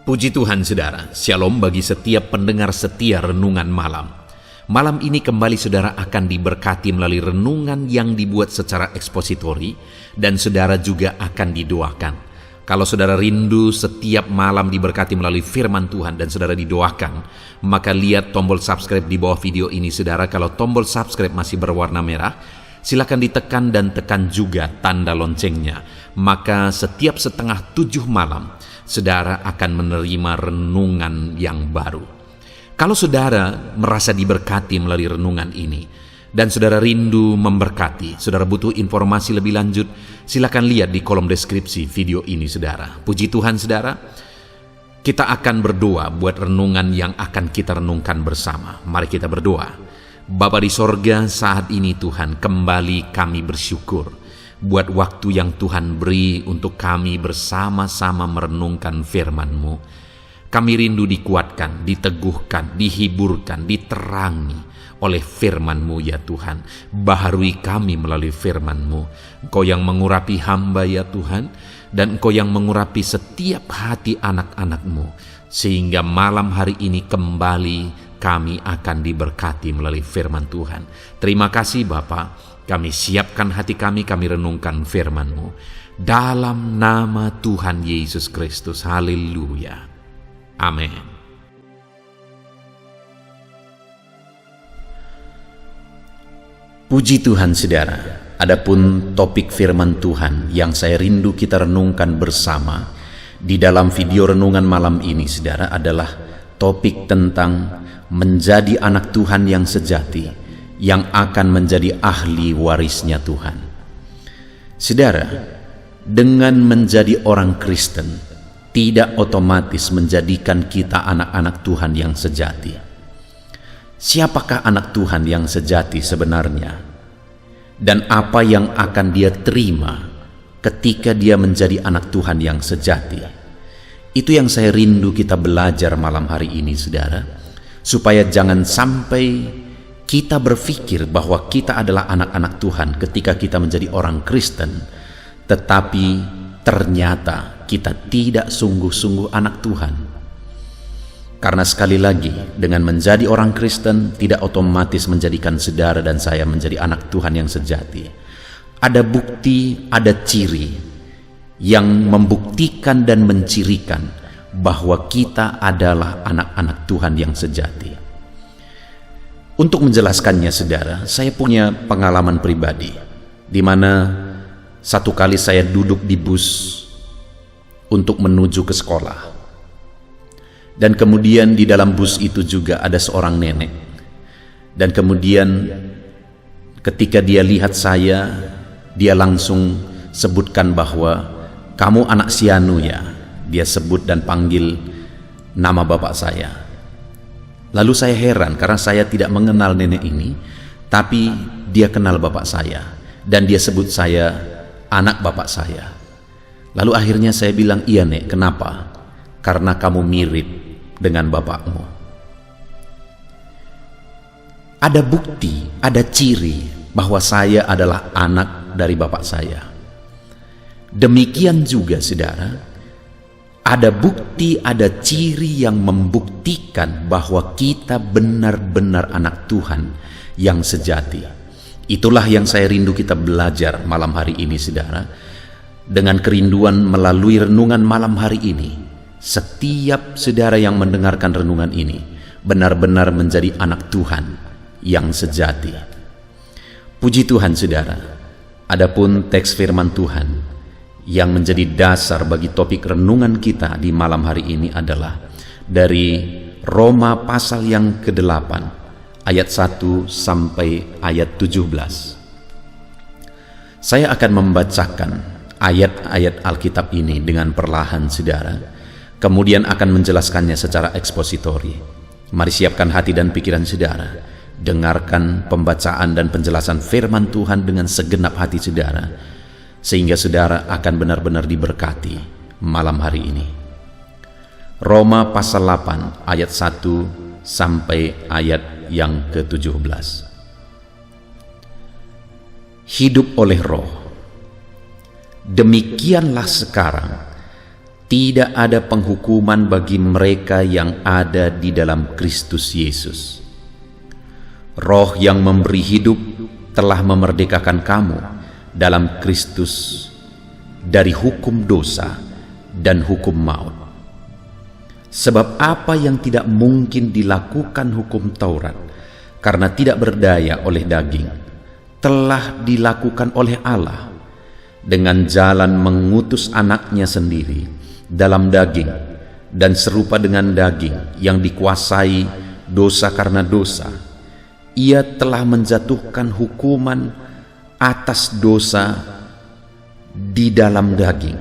Puji Tuhan saudara, shalom bagi setiap pendengar setia renungan malam. Malam ini kembali saudara akan diberkati melalui renungan yang dibuat secara ekspositori dan saudara juga akan didoakan. Kalau saudara rindu setiap malam diberkati melalui firman Tuhan dan saudara didoakan, maka lihat tombol subscribe di bawah video ini saudara. Kalau tombol subscribe masih berwarna merah, silakan ditekan dan tekan juga tanda loncengnya. Maka setiap 6:30 malam, saudara akan menerima renungan yang baru. Kalau saudara merasa diberkati melalui renungan ini, dan saudara rindu memberkati, saudara butuh informasi lebih lanjut, silakan lihat di kolom deskripsi video ini saudara. Puji Tuhan saudara, kita akan berdoa buat renungan yang akan kita renungkan bersama. Mari kita berdoa. Bapa di sorga, saat ini Tuhan kembali kami bersyukur buat waktu yang Tuhan beri untuk kami bersama-sama merenungkan firman-Mu. Kami rindu dikuatkan, diteguhkan, dihiburkan, diterangi oleh firman-Mu ya Tuhan. Baharui kami melalui firman-Mu. Engkau yang mengurapi hamba ya Tuhan, dan Engkau yang mengurapi setiap hati anak-anak-Mu, sehingga malam hari ini kembali kami akan diberkati melalui firman Tuhan. Terima kasih Bapa. Kami siapkan hati kami renungkan firman-Mu. Dalam nama Tuhan Yesus Kristus. Haleluya. Amin. Puji Tuhan saudara. Adapun topik firman Tuhan yang saya rindu kita renungkan bersama di dalam video renungan malam ini saudara adalah topik tentang menjadi anak Tuhan yang sejati, yang akan menjadi ahli warisnya Tuhan. Saudara, dengan menjadi orang Kristen tidak otomatis menjadikan kita anak-anak Tuhan yang sejati. Siapakah anak Tuhan yang sejati sebenarnya? Dan apa yang akan dia terima ketika dia menjadi anak Tuhan yang sejati? Itu yang saya rindu kita belajar malam hari ini saudara, supaya jangan sampai kita berpikir bahwa kita adalah anak-anak Tuhan ketika kita menjadi orang Kristen, tetapi ternyata kita tidak sungguh-sungguh anak Tuhan. Karena sekali lagi, dengan menjadi orang Kristen tidak otomatis menjadikan saudara dan saya menjadi anak Tuhan yang sejati. Ada bukti, ada ciri yang membuktikan dan mencirikan bahwa kita adalah anak-anak Tuhan yang sejati. Untuk menjelaskannya saudara, saya punya pengalaman pribadi di mana satu kali saya duduk di bus untuk menuju ke sekolah. Dan kemudian di dalam bus itu juga ada seorang nenek. Dan kemudian ketika dia lihat saya, dia langsung sebutkan bahwa kamu anak Sianu ya. Dia sebut dan panggil nama bapak saya. Lalu saya heran karena saya tidak mengenal nenek ini, tapi dia kenal bapak saya dan dia sebut saya anak bapak saya. Lalu akhirnya saya bilang, iya nek, kenapa? Karena kamu mirip dengan bapakmu. Ada bukti, ada ciri bahwa saya adalah anak dari bapak saya. Demikian juga saudara, ada bukti, ada ciri yang membuktikan bahwa kita benar-benar anak Tuhan yang sejati. Itulah yang saya rindu kita belajar malam hari ini saudara. Dengan kerinduan melalui renungan malam hari ini, setiap saudara yang mendengarkan renungan ini benar-benar menjadi anak Tuhan yang sejati. Puji Tuhan saudara. Adapun teks firman Tuhan yang menjadi dasar bagi topik renungan kita di malam hari ini adalah dari Roma pasal yang ke-8 ayat 1 sampai ayat 17. Saya akan membacakan ayat-ayat Alkitab ini dengan perlahan saudara, kemudian akan menjelaskannya secara ekspositori. Mari siapkan hati dan pikiran saudara, dengarkan pembacaan dan penjelasan firman Tuhan dengan segenap hati saudara, sehingga saudara akan benar-benar diberkati malam hari ini. Roma pasal 8 ayat 1 sampai ayat yang ke-17. Hidup oleh roh. Demikianlah sekarang tidak ada penghukuman bagi mereka yang ada di dalam Kristus Yesus. Roh yang memberi hidup telah memerdekakan kamu dalam Kristus dari hukum dosa dan hukum maut. Sebab apa yang tidak mungkin dilakukan hukum Taurat karena tidak berdaya oleh daging, telah dilakukan oleh Allah dengan jalan mengutus anaknya sendiri dalam daging, dan serupa dengan daging yang dikuasai dosa karena dosa, ia telah menjatuhkan hukuman atas dosa di dalam daging,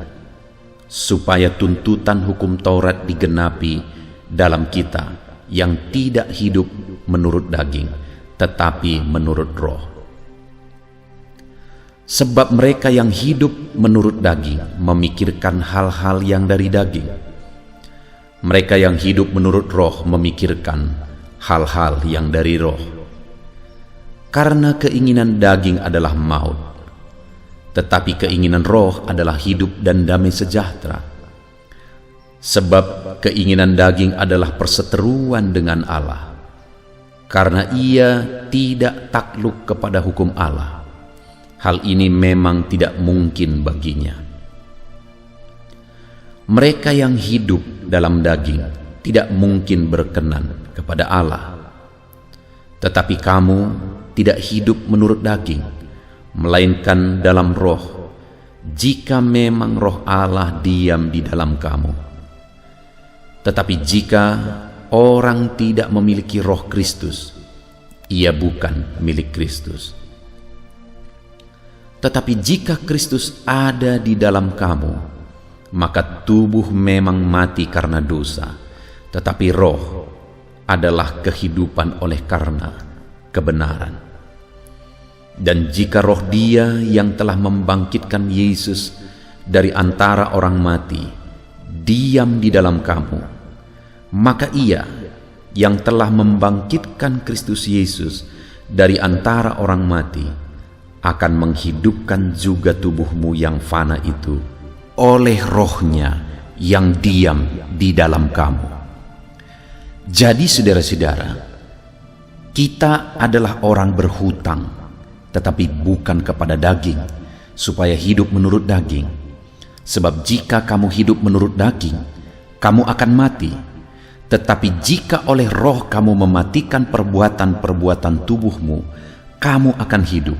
supaya tuntutan hukum Taurat digenapi dalam kita yang tidak hidup menurut daging, tetapi menurut roh. Sebab mereka yang hidup menurut daging memikirkan hal-hal yang dari daging. Mereka yang hidup menurut roh memikirkan hal-hal yang dari roh. Karena keinginan daging adalah maut, tetapi keinginan roh adalah hidup dan damai sejahtera. Sebab keinginan daging adalah perseteruan dengan Allah, karena ia tidak takluk kepada hukum Allah. Hal ini memang tidak mungkin baginya. Mereka yang hidup dalam daging tidak mungkin berkenan kepada Allah. Tetapi kamu tidak hidup menurut daging, melainkan dalam roh, jika memang roh Allah diam di dalam kamu. Tetapi jika orang tidak memiliki roh Kristus, ia bukan milik Kristus. Tetapi jika Kristus ada di dalam kamu, maka tubuh memang mati karena dosa, tetapi roh adalah kehidupan oleh karena kebenaran. Dan jika roh Dia yang telah membangkitkan Yesus dari antara orang mati diam di dalam kamu, maka Ia yang telah membangkitkan Kristus Yesus dari antara orang mati akan menghidupkan juga tubuhmu yang fana itu oleh rohnya yang diam di dalam kamu. Jadi saudara-saudara, kita adalah orang berhutang, tetapi bukan kepada daging, supaya hidup menurut daging. Sebab jika kamu hidup menurut daging, kamu akan mati. Tetapi jika oleh roh kamu mematikan perbuatan-perbuatan tubuhmu, kamu akan hidup.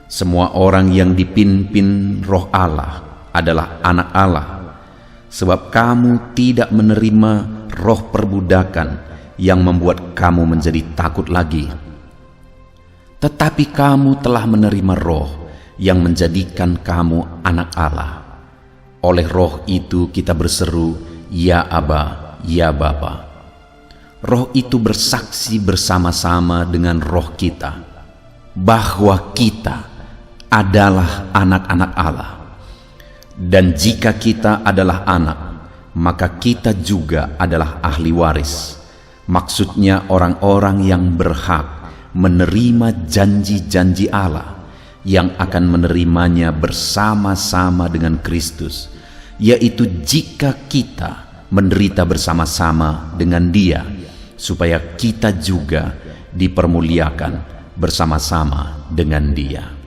Semua orang yang dipimpin roh Allah adalah anak Allah. Sebab kamu tidak menerima roh perbudakan yang membuat kamu menjadi takut lagi. Tetapi kamu telah menerima roh yang menjadikan kamu anak Allah. Oleh roh itu kita berseru, Ya Aba, Ya Bapa. Roh itu bersaksi bersama-sama dengan roh kita bahwa kita adalah anak-anak Allah. Dan jika kita adalah anak, maka kita juga adalah ahli waris. Maksudnya orang-orang yang berhak menerima janji-janji Allah, yang akan menerimanya bersama-sama dengan Kristus, yaitu jika kita menderita bersama-sama dengan Dia, supaya kita juga dipermuliakan bersama-sama dengan Dia.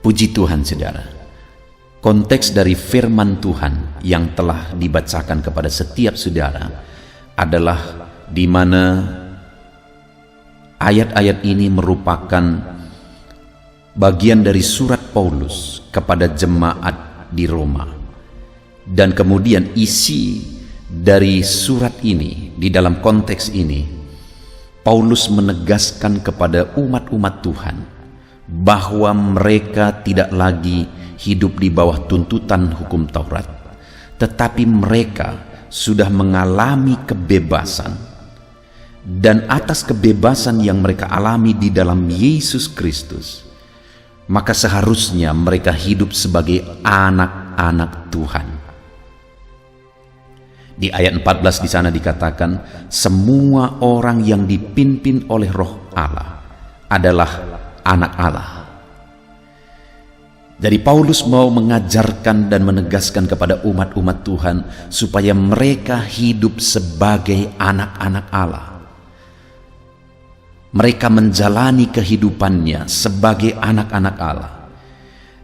Puji Tuhan, saudara. Konteks dari firman Tuhan yang telah dibacakan kepada setiap saudara adalah di mana ayat-ayat ini merupakan bagian dari surat Paulus kepada jemaat di Roma. Dan kemudian isi dari surat ini, di dalam konteks ini, Paulus menegaskan kepada umat-umat Tuhan bahwa mereka tidak lagi hidup di bawah tuntutan hukum Taurat, tetapi mereka sudah mengalami kebebasan. Dan atas kebebasan yang mereka alami di dalam Yesus Kristus, maka seharusnya mereka hidup sebagai anak-anak Tuhan. Di ayat 14 di sana dikatakan, semua orang yang dipimpin oleh Roh Allah adalah anak Allah. Jadi Paulus mau mengajarkan dan menegaskan kepada umat-umat Tuhan supaya mereka hidup sebagai anak-anak Allah. Mereka menjalani kehidupannya sebagai anak-anak Allah.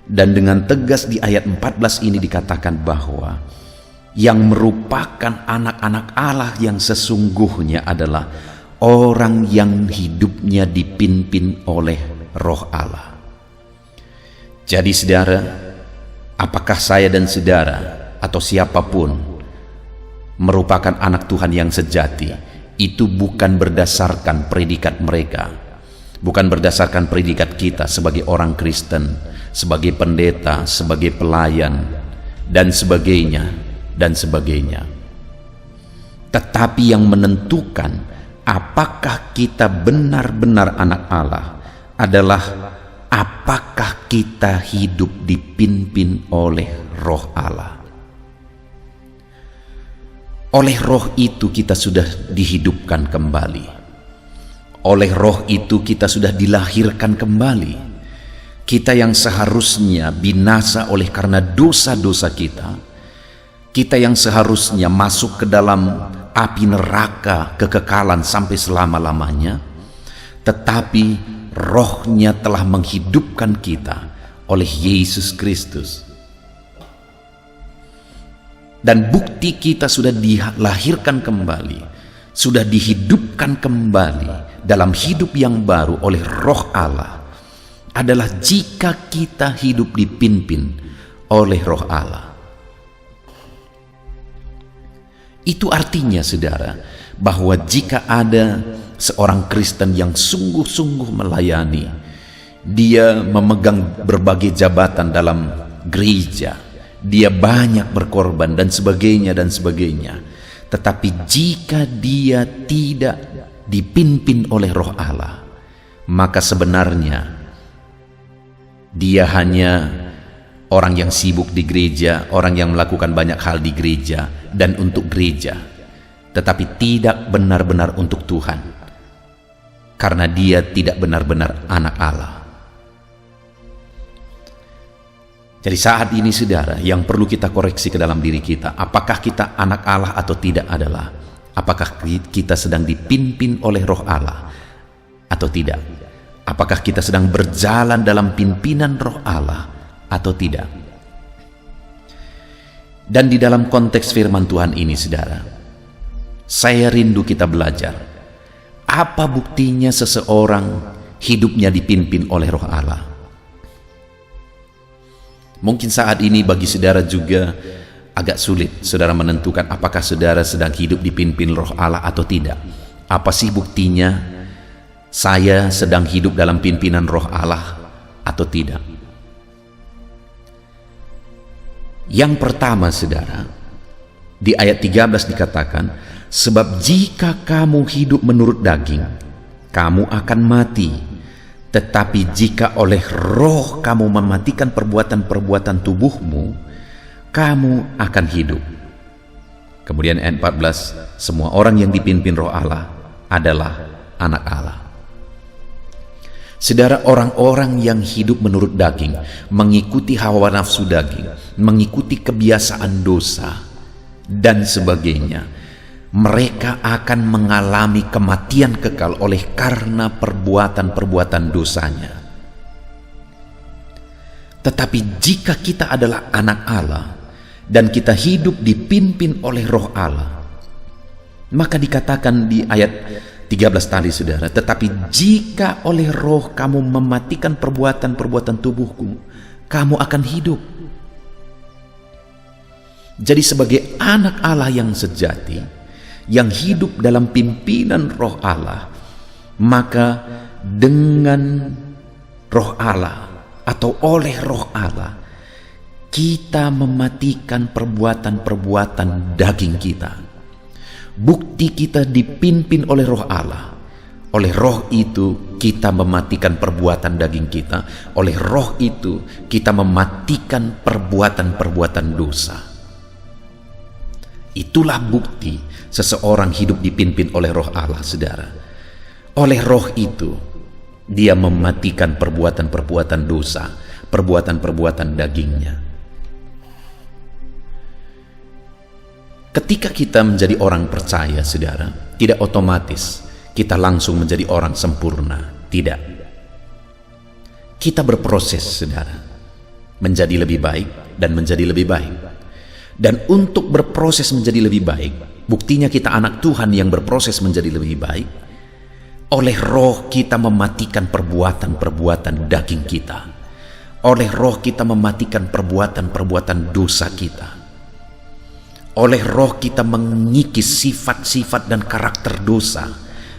Dan dengan tegas di ayat 14 ini dikatakan bahwa yang merupakan anak-anak Allah yang sesungguhnya adalah orang yang hidupnya dipimpin oleh Roh Allah. Jadi saudara, apakah saya dan saudara atau siapapun merupakan anak Tuhan yang sejati, itu bukan berdasarkan predikat mereka, bukan berdasarkan predikat kita sebagai orang Kristen, sebagai pendeta, sebagai pelayan, dan sebagainya, dan sebagainya. Tetapi yang menentukan apakah kita benar-benar anak Allah adalah apakah kita hidup dipimpin oleh Roh Allah. Oleh Roh itu kita sudah dihidupkan kembali. Oleh Roh itu kita sudah dilahirkan kembali. Kita yang seharusnya binasa oleh karena dosa-dosa kita, kita yang seharusnya masuk ke dalam api neraka kekekalan sampai selama-lamanya, tetapi Rohnya telah menghidupkan kita oleh Yesus Kristus. Dan bukti kita sudah dilahirkan kembali, sudah dihidupkan kembali dalam hidup yang baru oleh Roh Allah adalah jika kita hidup dipimpin oleh Roh Allah. Itu artinya saudara, bahwa jika ada seorang Kristen yang sungguh-sungguh melayani, dia memegang berbagai jabatan dalam gereja, dia banyak berkorban dan sebagainya dan sebagainya, tetapi jika dia tidak dipimpin oleh Roh Allah, maka sebenarnya dia hanya orang yang sibuk di gereja, orang yang melakukan banyak hal di gereja dan untuk gereja, tetapi tidak benar-benar untuk Tuhan, karena dia tidak benar-benar anak Allah. Jadi saat ini saudara, yang perlu kita koreksi ke dalam diri kita, apakah kita anak Allah atau tidak adalah apakah kita sedang dipimpin oleh Roh Allah atau tidak. Apakah kita sedang berjalan dalam pimpinan Roh Allah atau tidak. Dan di dalam konteks firman Tuhan ini saudara, saya rindu kita belajar apa buktinya seseorang hidupnya dipimpin oleh Roh Allah. Mungkin saat ini bagi saudara juga agak sulit saudara menentukan apakah saudara sedang hidup dipimpin Roh Allah atau tidak. Apa sih buktinya saya sedang hidup dalam pimpinan Roh Allah atau tidak? Yang pertama saudara, di ayat 13 dikatakan, sebab jika kamu hidup menurut daging, kamu akan mati. Tetapi jika oleh Roh kamu mematikan perbuatan-perbuatan tubuhmu, kamu akan hidup. Kemudian ayat 14, semua orang yang dipimpin Roh Allah adalah anak Allah. Saudara, orang-orang yang hidup menurut daging, mengikuti hawa nafsu daging, mengikuti kebiasaan dosa, dan sebagainya, mereka akan mengalami kematian kekal oleh karena perbuatan-perbuatan dosanya. Tetapi jika kita adalah anak Allah, dan kita hidup dipimpin oleh Roh Allah, maka dikatakan di ayat 13 tadi saudara, tetapi jika oleh Roh kamu mematikan perbuatan-perbuatan tubuhku, kamu akan hidup. Jadi sebagai anak Allah yang sejati, yang hidup dalam pimpinan Roh Allah, maka dengan Roh Allah atau oleh Roh Allah, kita mematikan perbuatan-perbuatan daging kita. Bukti kita dipimpin oleh Roh Allah. Oleh Roh itu kita mematikan perbuatan daging kita. Oleh Roh itu kita mematikan perbuatan-perbuatan dosa. Itulah bukti seseorang hidup dipimpin oleh Roh Allah, saudara. Oleh Roh itu dia mematikan perbuatan-perbuatan dosa, perbuatan-perbuatan dagingnya. Ketika kita menjadi orang percaya, saudara, tidak otomatis kita langsung menjadi orang sempurna. Tidak. Kita berproses, saudara, menjadi lebih baik dan menjadi lebih baik. Dan untuk berproses menjadi lebih baik, buktinya kita anak Tuhan yang berproses menjadi lebih baik, oleh Roh kita mematikan perbuatan-perbuatan daging kita. Oleh Roh kita mematikan perbuatan-perbuatan dosa kita. Oleh Roh kita mengikis sifat-sifat dan karakter dosa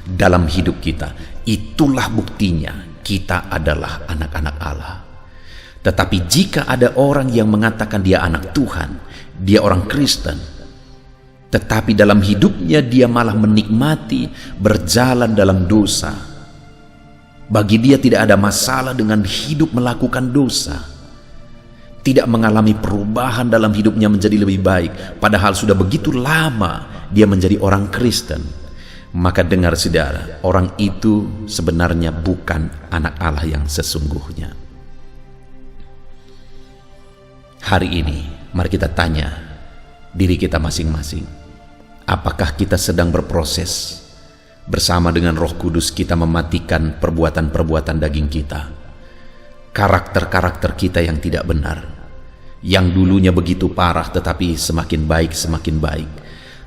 dalam hidup kita. Itulah buktinya kita adalah anak-anak Allah. Tetapi jika ada orang yang mengatakan dia anak Tuhan, dia orang Kristen, tetapi dalam hidupnya dia malah menikmati berjalan dalam dosa, bagi dia tidak ada masalah dengan hidup melakukan dosa, tidak mengalami perubahan dalam hidupnya menjadi lebih baik, padahal sudah begitu lama dia menjadi orang Kristen, maka dengar saudara, orang itu sebenarnya bukan anak Allah yang sesungguhnya. Hari ini mari kita tanya diri kita masing-masing, apakah kita sedang berproses bersama dengan Roh Kudus kita mematikan perbuatan-perbuatan daging kita, karakter-karakter kita yang tidak benar, yang dulunya begitu parah tetapi semakin baik,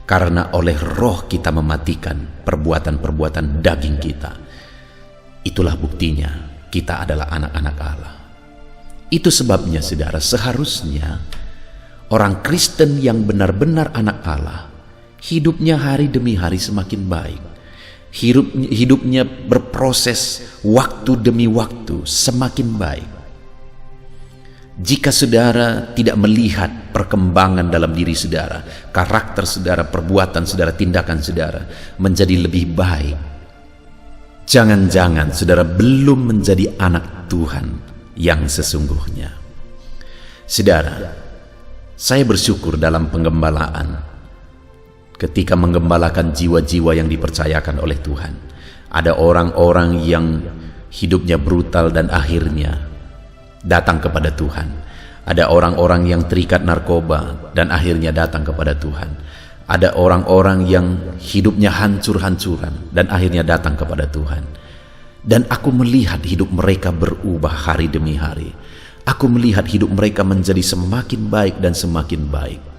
karena oleh Roh kita mematikan perbuatan-perbuatan daging kita. Itulah buktinya kita adalah anak-anak Allah. Itu sebabnya saudara, seharusnya orang Kristen yang benar-benar anak Allah, hidupnya hari demi hari semakin baik. Hidupnya berproses waktu demi waktu semakin baik. Jika saudara tidak melihat perkembangan dalam diri saudara, karakter saudara, perbuatan saudara, tindakan saudara menjadi lebih baik, jangan-jangan saudara belum menjadi anak Tuhan yang sesungguhnya. Saudara, saya bersyukur dalam penggembalaan, ketika menggembalakan jiwa-jiwa yang dipercayakan oleh Tuhan. Ada orang-orang yang hidupnya brutal dan akhirnya datang kepada Tuhan. Ada orang-orang yang terikat narkoba dan akhirnya datang kepada Tuhan. Ada orang-orang yang hidupnya hancur-hancuran dan akhirnya datang kepada Tuhan. Dan aku melihat hidup mereka berubah hari demi hari. Aku melihat hidup mereka menjadi semakin baik dan semakin baik.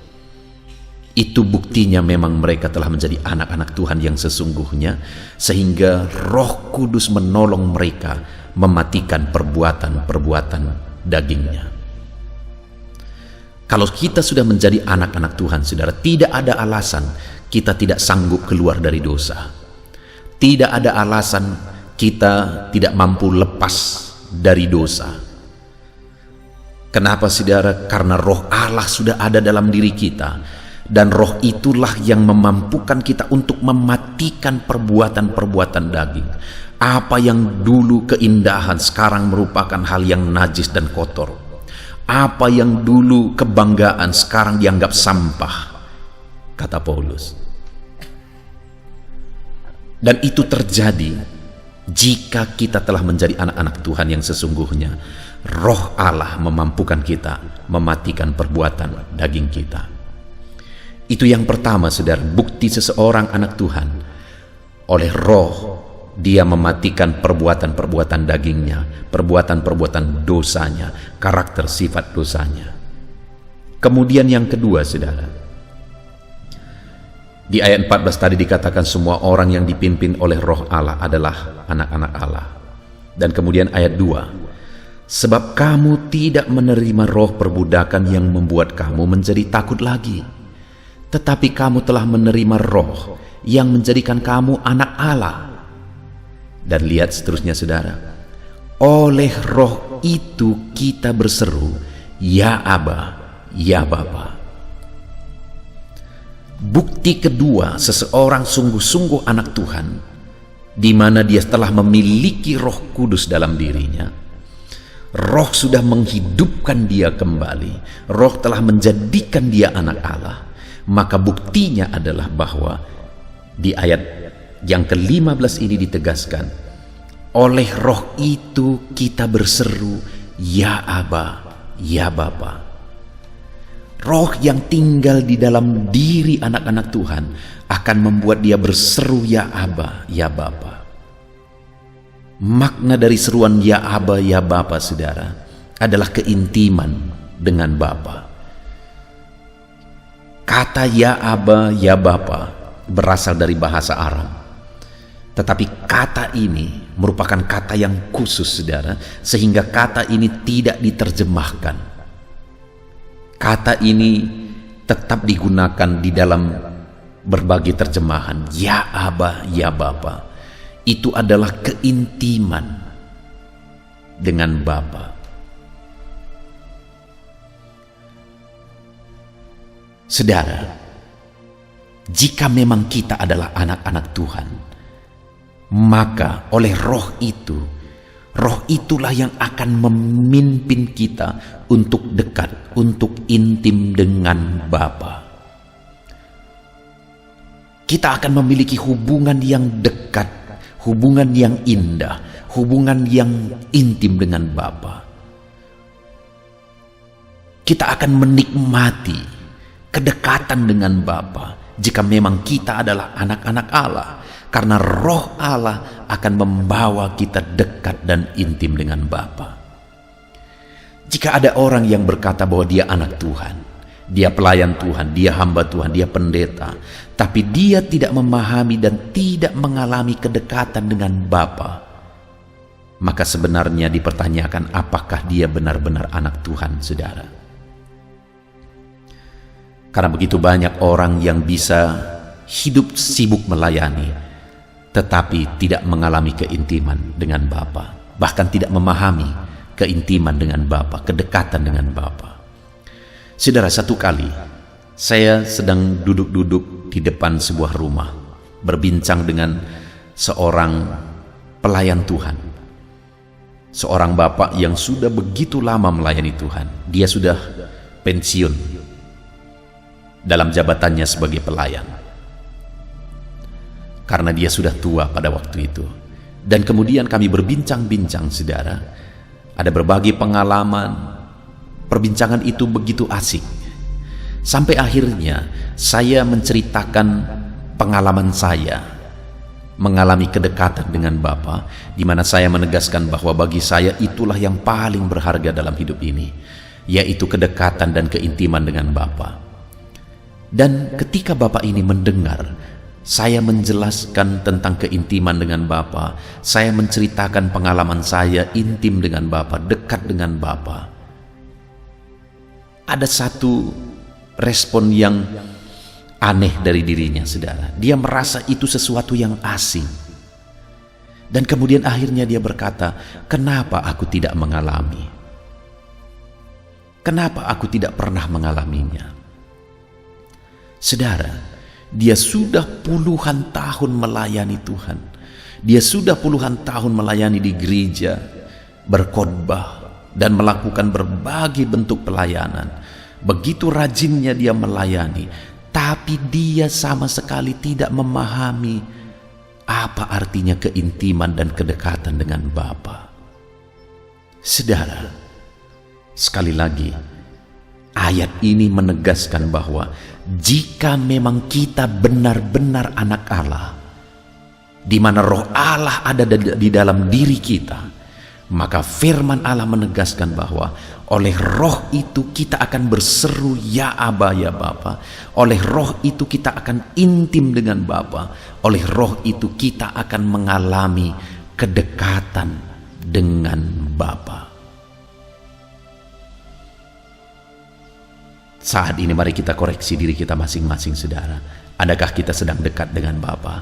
Itu buktinya memang mereka telah menjadi anak-anak Tuhan yang sesungguhnya, sehingga Roh Kudus menolong mereka mematikan perbuatan-perbuatan dagingnya. Kalau kita sudah menjadi anak-anak Tuhan, saudara, tidak ada alasan kita tidak sanggup keluar dari dosa. Tidak ada alasan kita tidak mampu lepas dari dosa. Kenapa saudara? Karena Roh Allah sudah ada dalam diri kita, dan Roh itulah yang memampukan kita untuk mematikan perbuatan-perbuatan daging. Apa yang dulu keindahan sekarang merupakan hal yang najis dan kotor. Apa yang dulu kebanggaan sekarang dianggap sampah, kata Paulus. Dan itu terjadi jika kita telah menjadi anak-anak Tuhan yang sesungguhnya. Roh Allah memampukan kita mematikan perbuatan daging kita. Itu yang pertama, saudara, bukti seseorang anak Tuhan. Oleh Roh dia mematikan perbuatan-perbuatan dagingnya, perbuatan-perbuatan dosanya, karakter sifat dosanya. Kemudian yang kedua, saudara, di ayat 14 tadi dikatakan semua orang yang dipimpin oleh Roh Allah adalah anak-anak Allah. Dan kemudian ayat 2, sebab kamu tidak menerima roh perbudakan yang membuat kamu menjadi takut lagi, tetapi kamu telah menerima Roh yang menjadikan kamu anak Allah. Dan lihat seterusnya, saudara, oleh Roh itu kita berseru, ya Aba, ya Bapa. Bukti kedua seseorang sungguh-sungguh anak Tuhan, di mana dia telah memiliki Roh Kudus dalam dirinya. Roh sudah menghidupkan dia kembali. Roh telah menjadikan dia anak Allah. Maka buktinya adalah bahwa di ayat yang ke-15 ini ditegaskan, oleh Roh itu kita berseru, ya Aba, ya Bapa. Roh yang tinggal di dalam diri anak-anak Tuhan akan membuat dia berseru ya Aba, ya Bapa. Makna dari seruan ya Aba, ya Bapa, saudara, adalah keintiman dengan Bapa. Kata ya Aba, ya Bapa berasal dari bahasa Aram. Tetapi kata ini merupakan kata yang khusus, saudara, sehingga kata ini tidak diterjemahkan. Kata ini tetap digunakan di dalam berbagai terjemahan. Ya Aba, ya Bapa, itu adalah keintiman dengan Bapa. Saudara, jika memang kita adalah anak-anak Tuhan, maka oleh roh itulah yang akan memimpin kita untuk dekat, untuk intim dengan Bapa. Kita akan memiliki hubungan yang dekat, hubungan yang indah, hubungan yang intim dengan Bapa. Kita akan menikmati kedekatan dengan Bapa jika memang kita adalah anak-anak Allah. Karena roh Allah akan membawa kita dekat dan intim dengan Bapa. Jika ada orang yang berkata bahwa dia anak Tuhan, dia pelayan Tuhan, dia hamba Tuhan, dia pendeta, tapi dia tidak memahami dan tidak mengalami kedekatan dengan Bapa, maka sebenarnya dipertanyakan apakah dia benar-benar anak Tuhan, saudara. Karena begitu banyak orang yang bisa hidup sibuk melayani, tetapi tidak mengalami keintiman dengan Bapa, bahkan tidak memahami keintiman dengan Bapa, kedekatan dengan Bapa. Saudara, satu kali saya sedang duduk-duduk di depan sebuah rumah, berbincang dengan seorang pelayan Tuhan, seorang bapak yang sudah begitu lama melayani Tuhan. Dia sudah pensiun dalam jabatannya sebagai pelayan, karena dia sudah tua pada waktu itu. Dan kemudian kami berbincang-bincang, saudara. Ada berbagai pengalaman. Perbincangan itu begitu asik. Sampai akhirnya saya menceritakan pengalaman saya mengalami kedekatan dengan Bapa, di mana saya menegaskan bahwa bagi saya itulah yang paling berharga dalam hidup ini, yaitu kedekatan dan keintiman dengan Bapa. Dan ketika Bapak ini mendengar saya menjelaskan tentang keintiman dengan Bapa, saya menceritakan pengalaman saya intim dengan Bapa, dekat dengan Bapa, ada satu respon yang aneh dari dirinya, saudara. Dia merasa itu sesuatu yang asing. Dan kemudian akhirnya dia berkata, kenapa aku tidak mengalami? Kenapa aku tidak pernah mengalaminya? Saudara, dia sudah puluhan tahun melayani Tuhan. Dia sudah puluhan tahun melayani di gereja, berkhotbah, dan melakukan berbagai bentuk pelayanan. Begitu rajinnya dia melayani, tapi dia sama sekali tidak memahami apa artinya keintiman dan kedekatan dengan Bapa. Saudara, sekali lagi, ayat ini menegaskan bahwa jika memang kita benar-benar anak Allah, di mana roh Allah ada di dalam diri kita, maka firman Allah menegaskan bahwa oleh roh itu kita akan berseru ya Aba, ya Bapa. Oleh roh itu kita akan intim dengan Bapa. Oleh roh itu kita akan mengalami kedekatan dengan Bapa. Saat ini mari kita koreksi diri kita masing-masing, saudara. Adakah kita sedang dekat dengan Bapa?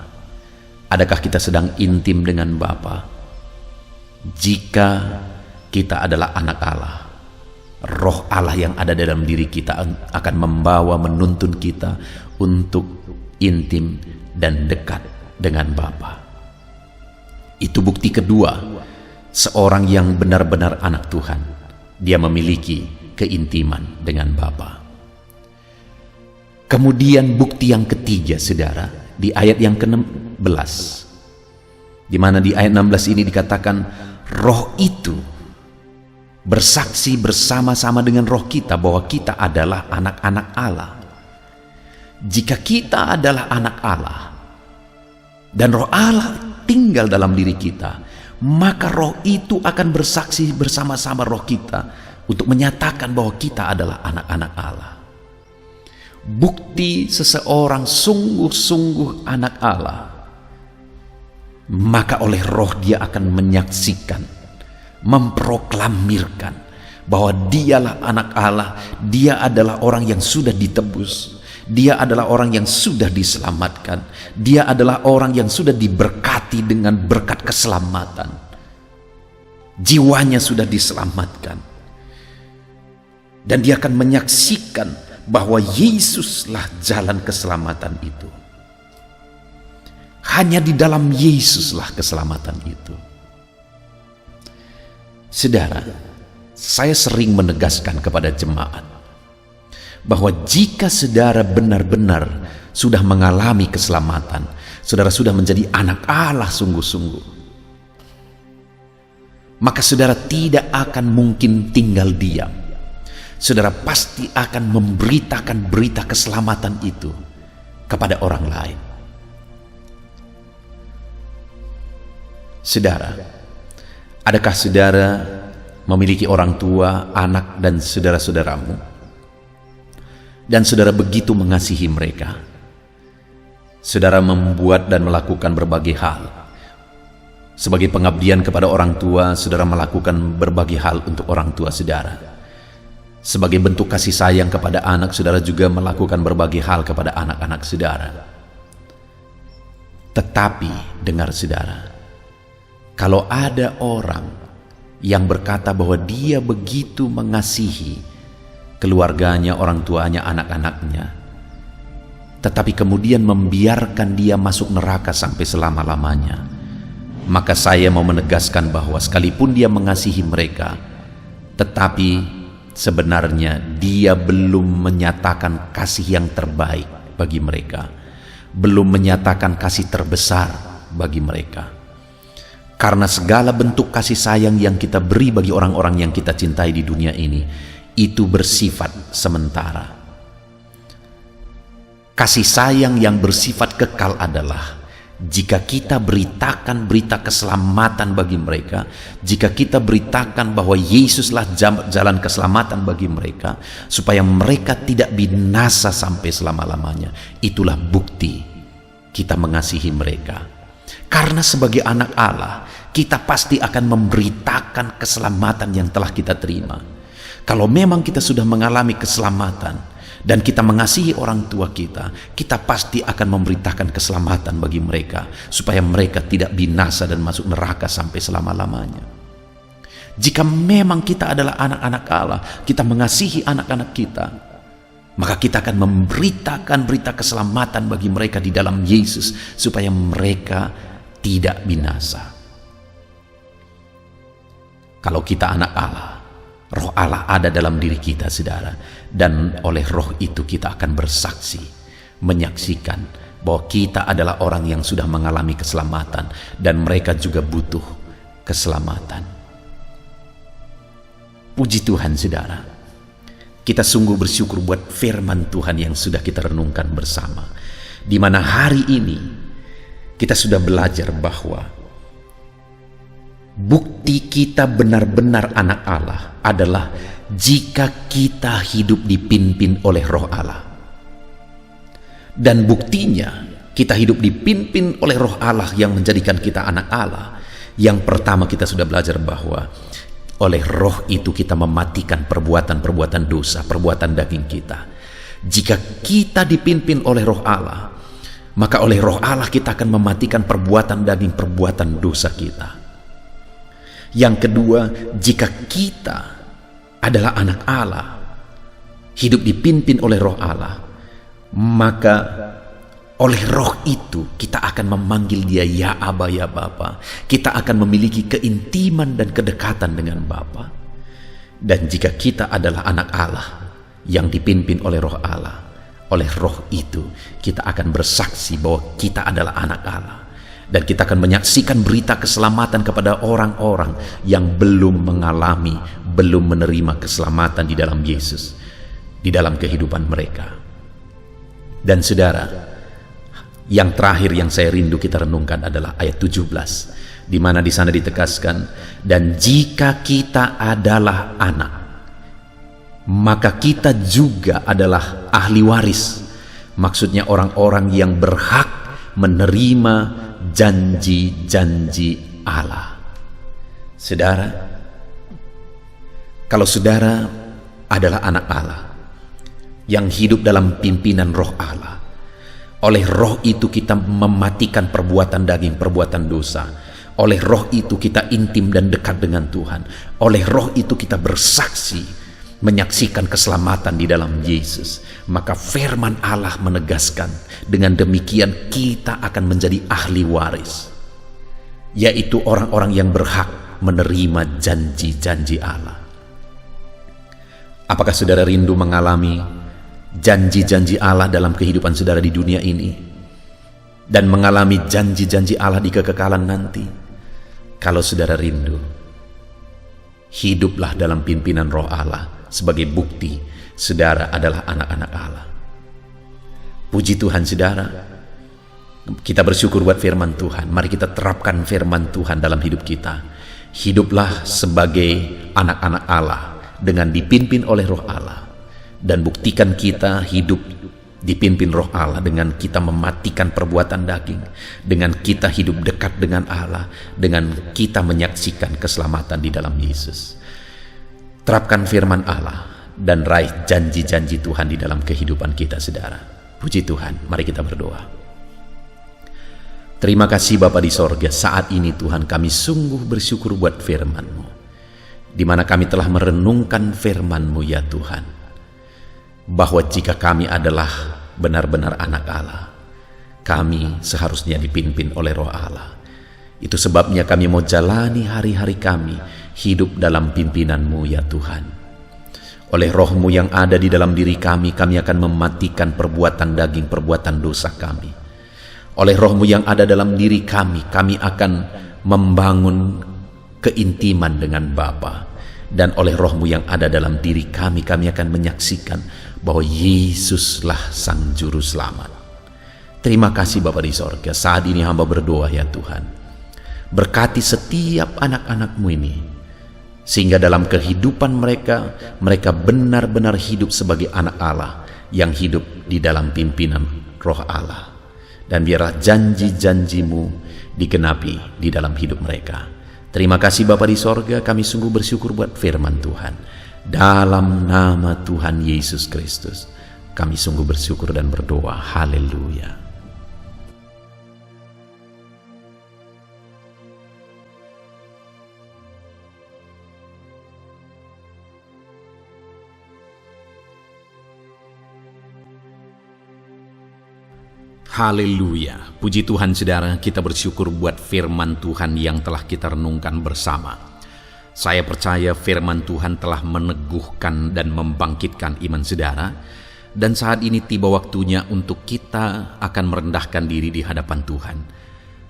Adakah kita sedang intim dengan Bapa? Jika kita adalah anak Allah, roh Allah yang ada dalam diri kita akan membawa, menuntun kita untuk intim dan dekat dengan Bapa. Itu bukti kedua, seorang yang benar-benar anak Tuhan, dia memiliki keintiman dengan Bapa. Kemudian bukti yang ketiga, saudara, di ayat yang ke-16, di mana di ayat 16 ini dikatakan roh itu bersaksi bersama-sama dengan roh kita bahwa kita adalah anak-anak Allah. Jika kita adalah anak Allah dan roh Allah tinggal dalam diri kita, maka roh itu akan bersaksi bersama-sama roh kita untuk menyatakan bahwa kita adalah anak-anak Allah. Bukti seseorang sungguh-sungguh anak Allah, maka oleh roh dia akan menyaksikan, memproklamirkan bahwa dialah anak Allah, dia adalah orang yang sudah ditebus, dia adalah orang yang sudah diselamatkan, dia adalah orang yang sudah diberkati dengan berkat keselamatan. Jiwanya sudah diselamatkan. Dan dia akan menyaksikan bahwa Yesuslah jalan keselamatan itu. Hanya di dalam Yesuslah keselamatan itu. Saudara, saya sering menegaskan kepada jemaat bahwa jika saudara benar-benar sudah mengalami keselamatan, saudara sudah menjadi anak Allah sungguh-sungguh, maka saudara tidak akan mungkin tinggal diam. Saudara pasti akan memberitakan berita keselamatan itu kepada orang lain. Saudara, adakah saudara memiliki orang tua, anak, dan saudara-saudaramu, dan saudara begitu mengasihi mereka? Saudara membuat dan melakukan berbagai hal. Sebagai pengabdian kepada orang tua, saudara melakukan berbagai hal untuk orang tua saudara. Sebagai bentuk kasih sayang kepada anak, saudara juga melakukan berbagai hal kepada anak-anak saudara. Tetapi dengar saudara, kalau ada orang yang berkata bahwa dia begitu mengasihi keluarganya, orang tuanya, anak-anaknya, tetapi kemudian membiarkan dia masuk neraka sampai selama-lamanya, maka saya mau menegaskan bahwa sekalipun dia mengasihi mereka, tetapi sebenarnya dia belum menyatakan kasih yang terbaik bagi mereka, belum menyatakan kasih terbesar bagi mereka. Karena segala bentuk kasih sayang yang kita beri bagi orang-orang yang kita cintai di dunia ini, itu bersifat sementara. Kasih sayang yang bersifat kekal adalah jika kita beritakan berita keselamatan bagi mereka, jika kita beritakan bahwa Yesuslah jalan keselamatan bagi mereka, supaya mereka tidak binasa sampai selama-lamanya, itulah bukti kita mengasihi mereka. Karena sebagai anak Allah, kita pasti akan memberitakan keselamatan yang telah kita terima. Kalau memang kita sudah mengalami keselamatan dan kita mengasihi orang tua kita, kita pasti akan memberitakan keselamatan bagi mereka, supaya mereka tidak binasa dan masuk neraka sampai selama-lamanya. Jika memang kita adalah anak-anak Allah, kita mengasihi anak-anak kita, maka kita akan memberitakan berita keselamatan bagi mereka di dalam Yesus, supaya mereka tidak binasa. Kalau kita anak Allah, Roh Allah ada dalam diri kita, saudara, dan oleh roh itu kita akan bersaksi, menyaksikan bahwa kita adalah orang yang sudah mengalami keselamatan, dan mereka juga butuh keselamatan. Puji Tuhan, saudara, kita sungguh bersyukur buat firman Tuhan yang sudah kita renungkan bersama, di mana hari ini kita sudah belajar bahwa bukti kita benar-benar anak Allah adalah jika kita hidup dipimpin oleh Roh Allah. Dan buktinya kita hidup dipimpin oleh Roh Allah yang menjadikan kita anak Allah. Yang pertama, kita sudah belajar bahwa oleh Roh itu kita mematikan perbuatan-perbuatan dosa, perbuatan daging kita. Jika kita dipimpin oleh Roh Allah, maka oleh Roh Allah kita akan mematikan perbuatan daging, perbuatan dosa kita. Yang kedua, jika kita adalah anak Allah, hidup dipimpin oleh Roh Allah, maka oleh Roh itu kita akan memanggil Dia ya Aba, ya Bapa. Kita akan memiliki keintiman dan kedekatan dengan Bapa. Dan jika kita adalah anak Allah yang dipimpin oleh Roh Allah, oleh Roh itu kita akan bersaksi bahwa kita adalah anak Allah. Dan kita akan menyaksikan berita keselamatan kepada orang-orang yang belum mengalami, belum menerima keselamatan di dalam Yesus, di dalam kehidupan mereka. Dan saudara, yang terakhir yang saya rindu kita renungkan adalah ayat 17, di mana di sana ditegaskan, dan jika kita adalah anak, maka kita juga adalah ahli waris. Maksudnya orang-orang yang berhak menerima janji-janji Allah. Saudara, kalau saudara adalah anak Allah yang hidup dalam pimpinan roh Allah, oleh roh itu kita mematikan perbuatan daging, perbuatan dosa. Oleh roh itu kita intim dan dekat dengan Tuhan. Oleh roh itu kita bersaksi, menyaksikan keselamatan di dalam Yesus. Maka firman Allah menegaskan, dengan demikian kita akan menjadi ahli waris, yaitu orang-orang yang berhak menerima janji-janji Allah. Apakah saudara rindu mengalami janji-janji Allah dalam kehidupan saudara di dunia ini, dan mengalami janji-janji Allah di kekekalan nanti? Kalau saudara rindu, hiduplah dalam pimpinan roh Allah sebagai bukti saudara adalah anak-anak Allah. Puji Tuhan saudara, kita bersyukur buat firman Tuhan. Mari kita terapkan firman Tuhan dalam hidup kita. Hiduplah sebagai anak-anak Allah dengan dipimpin oleh roh Allah, dan buktikan kita hidup dipimpin roh Allah dengan kita mematikan perbuatan daging, dengan kita hidup dekat dengan Allah, dengan kita menyaksikan keselamatan di dalam Yesus. Terapkan firman Allah dan raih janji-janji Tuhan di dalam kehidupan kita saudara. Puji Tuhan, mari kita berdoa. Terima kasih Bapa di sorga, saat ini Tuhan kami sungguh bersyukur buat firman-Mu, di mana kami telah merenungkan firman-Mu ya Tuhan, bahwa jika kami adalah benar-benar anak Allah, kami seharusnya dipimpin oleh roh Allah. Itu sebabnya kami mau jalani hari-hari kami hidup dalam pimpinan-Mu ya Tuhan. Oleh roh-Mu yang ada di dalam diri kami akan mematikan perbuatan daging, perbuatan dosa kami. Oleh roh-Mu yang ada dalam diri kami akan membangun keintiman dengan Bapa. Dan oleh roh-Mu yang ada dalam diri kami akan menyaksikan bahwa Yesuslah Sang Juru Selamat. Terima kasih Bapa di sorga, saat ini hamba berdoa ya Tuhan, berkati setiap anak-anak-Mu ini, sehingga dalam kehidupan mereka benar-benar hidup sebagai anak Allah yang hidup di dalam pimpinan roh Allah. Dan biarlah janji-janji-Mu digenapi di dalam hidup mereka. Terima kasih Bapa di sorga, kami sungguh bersyukur buat firman Tuhan. Dalam nama Tuhan Yesus Kristus, kami sungguh bersyukur dan berdoa. Haleluya. Haleluya. Puji Tuhan saudara, kita bersyukur buat firman Tuhan yang telah kita renungkan bersama. Saya percaya firman Tuhan telah meneguhkan dan membangkitkan iman saudara. Dan saat ini tiba waktunya untuk kita akan merendahkan diri di hadapan Tuhan.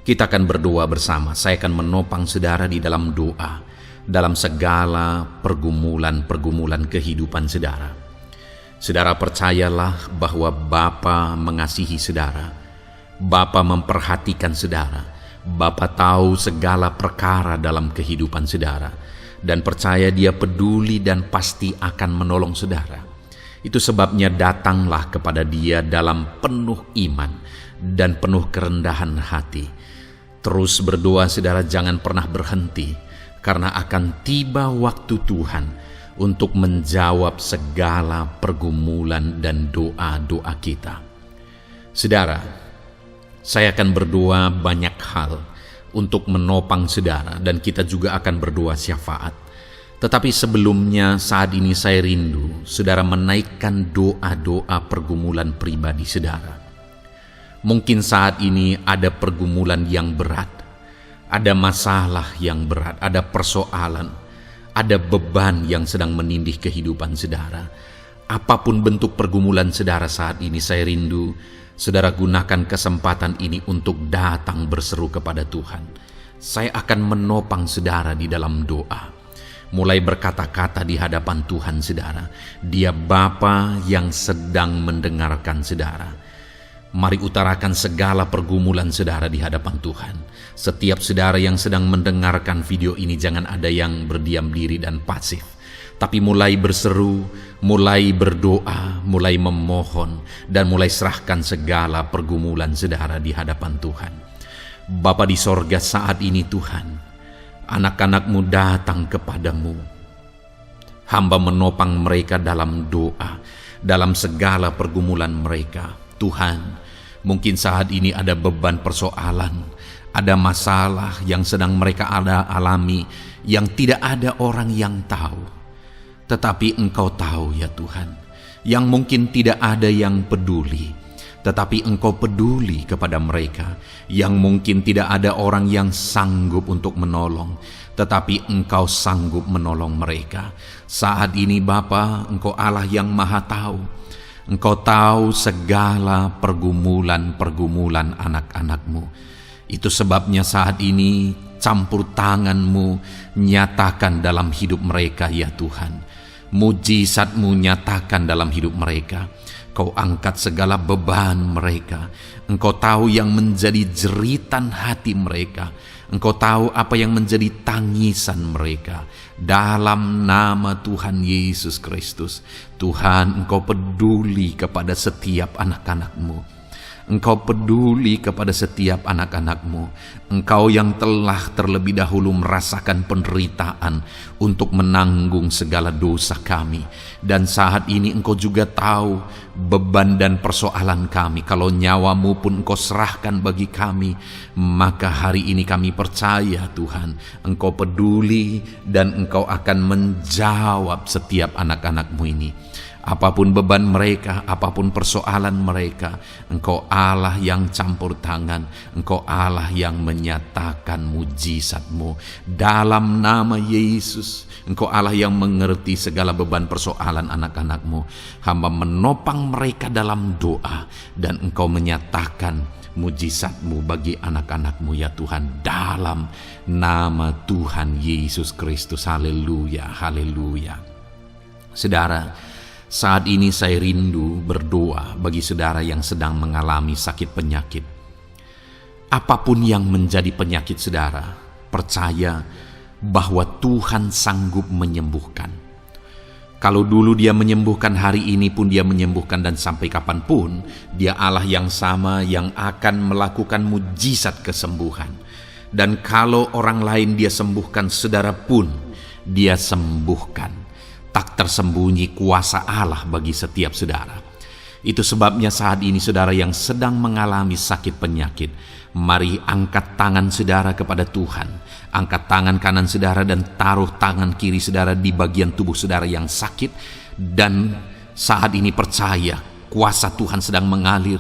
Kita akan berdoa bersama. Saya akan menopang saudara di dalam doa, dalam segala pergumulan-pergumulan kehidupan saudara. Saudara percayalah bahwa Bapa mengasihi saudara. Bapa memperhatikan saudara. Bapa tahu segala perkara dalam kehidupan saudara. Dan percaya Dia peduli dan pasti akan menolong saudara. Itu sebabnya datanglah kepada Dia dalam penuh iman dan penuh kerendahan hati. Terus berdoa saudara, jangan pernah berhenti. Karena akan tiba waktu Tuhan untuk menjawab segala pergumulan dan doa-doa kita. Saudara, saya akan berdoa banyak hal untuk menopang saudara, dan kita juga akan berdoa syafaat. Tetapi sebelumnya saat ini saya rindu saudara menaikkan doa-doa pergumulan pribadi saudara. Mungkin saat ini ada pergumulan yang berat, ada masalah yang berat, ada persoalan, ada beban yang sedang menindih kehidupan saudara. Apapun bentuk pergumulan saudara saat ini, saya rindu Saudara, gunakan kesempatan ini untuk datang berseru kepada Tuhan. Saya akan menopang saudara di dalam doa. Mulai berkata-kata di hadapan Tuhan saudara. Dia Bapa yang sedang mendengarkan saudara. Mari utarakan segala pergumulan saudara di hadapan Tuhan. Setiap saudara yang sedang mendengarkan video ini, jangan ada yang berdiam diri dan pasif, tapi mulai berseru, mulai berdoa, mulai memohon, dan mulai serahkan segala pergumulan saudara di hadapan Tuhan. Bapa di sorga, saat ini Tuhan, anak-anak-Mu datang kepadamu. Hamba menopang mereka dalam doa, dalam segala pergumulan mereka. Tuhan, mungkin saat ini ada beban persoalan, ada masalah yang sedang mereka alami, yang tidak ada orang yang tahu. Tetapi Engkau tahu ya Tuhan, yang mungkin tidak ada yang peduli, tetapi Engkau peduli kepada mereka. Yang mungkin tidak ada orang yang sanggup untuk menolong, tetapi Engkau sanggup menolong mereka. Saat ini Bapa, Engkau Allah yang Maha Tahu. Engkau tahu segala pergumulan-pergumulan anak-anak-Mu. Itu sebabnya saat ini campur tangan-Mu nyatakan dalam hidup mereka ya Tuhan. Mujizat-Mu nyatakan dalam hidup mereka. Kau angkat segala beban mereka. Engkau tahu yang menjadi jeritan hati mereka. Engkau tahu apa yang menjadi tangisan mereka. Dalam nama Tuhan Yesus Kristus, Tuhan, Engkau peduli kepada setiap anak-anak-Mu. Engkau peduli kepada setiap anak-anak-Mu. Engkau yang telah terlebih dahulu merasakan penderitaan untuk menanggung segala dosa kami. Dan saat ini Engkau juga tahu beban dan persoalan kami. Kalau nyawa-Mu pun Engkau serahkan bagi kami, maka hari ini kami percaya Tuhan, Engkau peduli dan Engkau akan menjawab setiap anak-anak-Mu ini. Apapun beban mereka, apapun persoalan mereka, Engkau Allah yang campur tangan, Engkau Allah yang menyatakan mujizat-Mu. Dalam nama Yesus, Engkau Allah yang mengerti segala beban persoalan anak-anak-Mu. Hamba menopang mereka dalam doa, dan Engkau menyatakan mujizat-Mu bagi anak-anak-Mu ya Tuhan. Dalam nama Tuhan Yesus Kristus. Haleluya, haleluya. Saudara, saat ini saya rindu berdoa bagi saudara yang sedang mengalami sakit penyakit. Apapun yang menjadi penyakit saudara, percaya bahwa Tuhan sanggup menyembuhkan. Kalau dulu Dia menyembuhkan, hari ini pun Dia menyembuhkan, dan sampai kapanpun Dia Allah yang sama yang akan melakukan mujizat kesembuhan. Dan kalau orang lain Dia sembuhkan, saudara pun Dia sembuhkan. Tak tersembunyi kuasa Allah bagi setiap saudara. Itu sebabnya saat ini saudara yang sedang mengalami sakit penyakit, mari angkat tangan saudara kepada Tuhan. Angkat tangan kanan saudara dan taruh tangan kiri saudara di bagian tubuh saudara yang sakit. Dan saat ini percaya kuasa Tuhan sedang mengalir.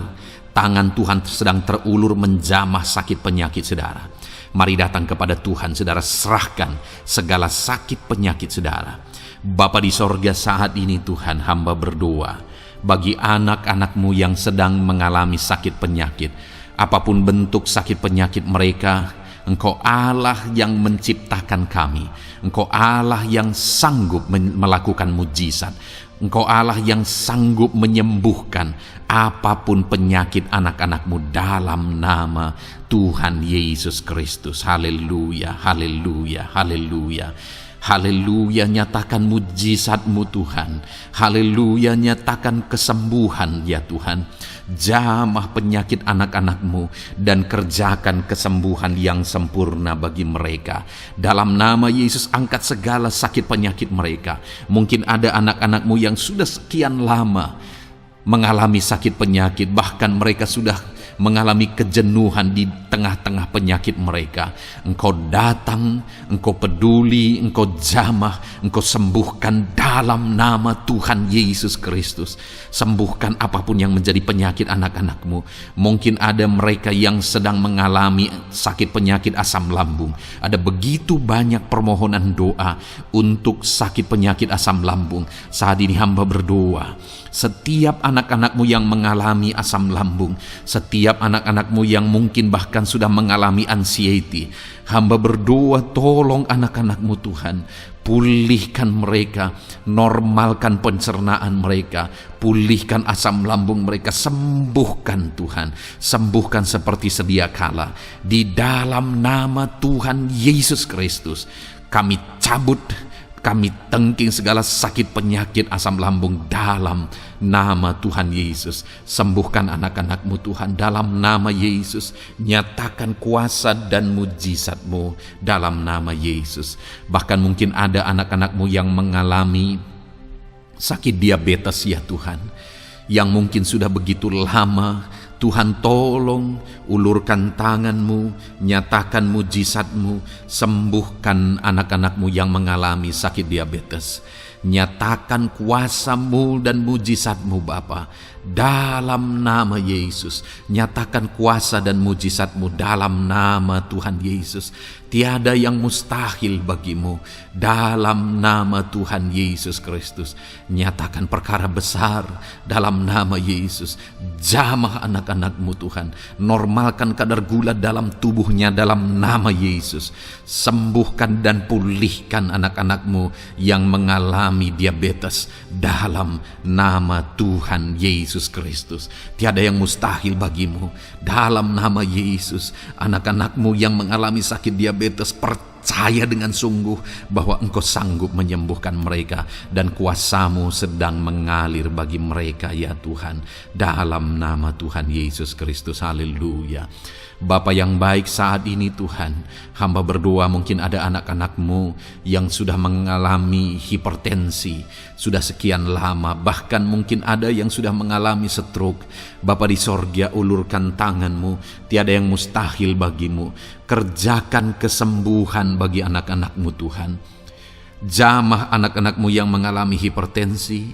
Tangan Tuhan sedang terulur menjamah sakit penyakit saudara. Mari datang kepada Tuhan saudara, serahkan segala sakit penyakit saudara. Bapa di sorga, saat ini Tuhan, hamba berdoa bagi anak-anak-Mu yang sedang mengalami sakit penyakit. Apapun bentuk sakit penyakit mereka, Engkau Allah yang menciptakan kami. Engkau Allah yang sanggup melakukan mujizat. Engkau Allah yang sanggup menyembuhkan apapun penyakit anak-anak-Mu dalam nama Tuhan Yesus Kristus. Haleluya, haleluya, haleluya. Haleluya, nyatakan mujizat-Mu Tuhan. Haleluya, nyatakan kesembuhan ya Tuhan. Jamah penyakit anak-anak-Mu dan kerjakan kesembuhan yang sempurna bagi mereka. Dalam nama Yesus, angkat segala sakit penyakit mereka. Mungkin ada anak-anak-Mu yang sudah sekian lama mengalami sakit penyakit, bahkan mereka sudah mengalami kejenuhan di tengah-tengah penyakit mereka. Engkau datang, Engkau peduli, Engkau jamah, Engkau sembuhkan dalam nama Tuhan Yesus Kristus. Sembuhkan apapun yang menjadi penyakit anak-anak-Mu. Mungkin ada mereka yang sedang mengalami sakit penyakit asam lambung. Ada begitu banyak permohonan doa untuk sakit penyakit asam lambung. Saat ini hamba berdoa, setiap anak-anak-Mu yang mengalami asam lambung, setiap anak-anak-Mu yang mungkin bahkan sudah mengalami anxiety, hamba berdoa, tolong anak-anak-Mu Tuhan, pulihkan mereka, normalkan pencernaan mereka, pulihkan asam lambung mereka, sembuhkan Tuhan, sembuhkan seperti sedia kala. Di dalam nama Tuhan Yesus Kristus, kami cabut, kami tengking segala sakit penyakit asam lambung dalam nama Tuhan Yesus. Sembuhkan anak-anak-Mu Tuhan dalam nama Yesus. Nyatakan kuasa dan mujizat-Mu dalam nama Yesus. Bahkan mungkin ada anak-anak-Mu yang mengalami sakit diabetes ya Tuhan, yang mungkin sudah begitu lama. Tuhan tolong ulurkan tangan-Mu, nyatakan mujizat-Mu, sembuhkan anak-anak-Mu yang mengalami sakit diabetes. Nyatakan kuasa-Mu dan mujizat-Mu Bapa dalam nama Yesus. Nyatakan kuasa dan mujizat-Mu dalam nama Tuhan Yesus. Tiada yang mustahil bagi-Mu dalam nama Tuhan Yesus Kristus. Nyatakan perkara besar dalam nama Yesus. Jamah anak-anak-Mu Tuhan, normalkan kadar gula dalam tubuhnya dalam nama Yesus. Sembuhkan dan pulihkan anak-anak-Mu yang mengalami diabetes dalam nama Tuhan Yesus Kristus. Tiada yang mustahil bagi-Mu dalam nama Yesus. Anak-anak-Mu yang mengalami sakit diabetes, percaya dengan sungguh bahwa Engkau sanggup menyembuhkan mereka dan kuasa-Mu sedang mengalir bagi mereka ya Tuhan, dalam nama Tuhan Yesus Kristus. Haleluya. Bapa yang baik, saat ini Tuhan, hamba berdoa mungkin ada anak-anak-Mu yang sudah mengalami hipertensi sudah sekian lama, bahkan mungkin ada yang sudah mengalami stroke. Bapa di sorga, ulurkan tangan-Mu, tiada yang mustahil bagi-Mu. Kerjakan kesembuhan bagi anak-anak-Mu Tuhan. Jamah anak-anak-Mu yang mengalami hipertensi,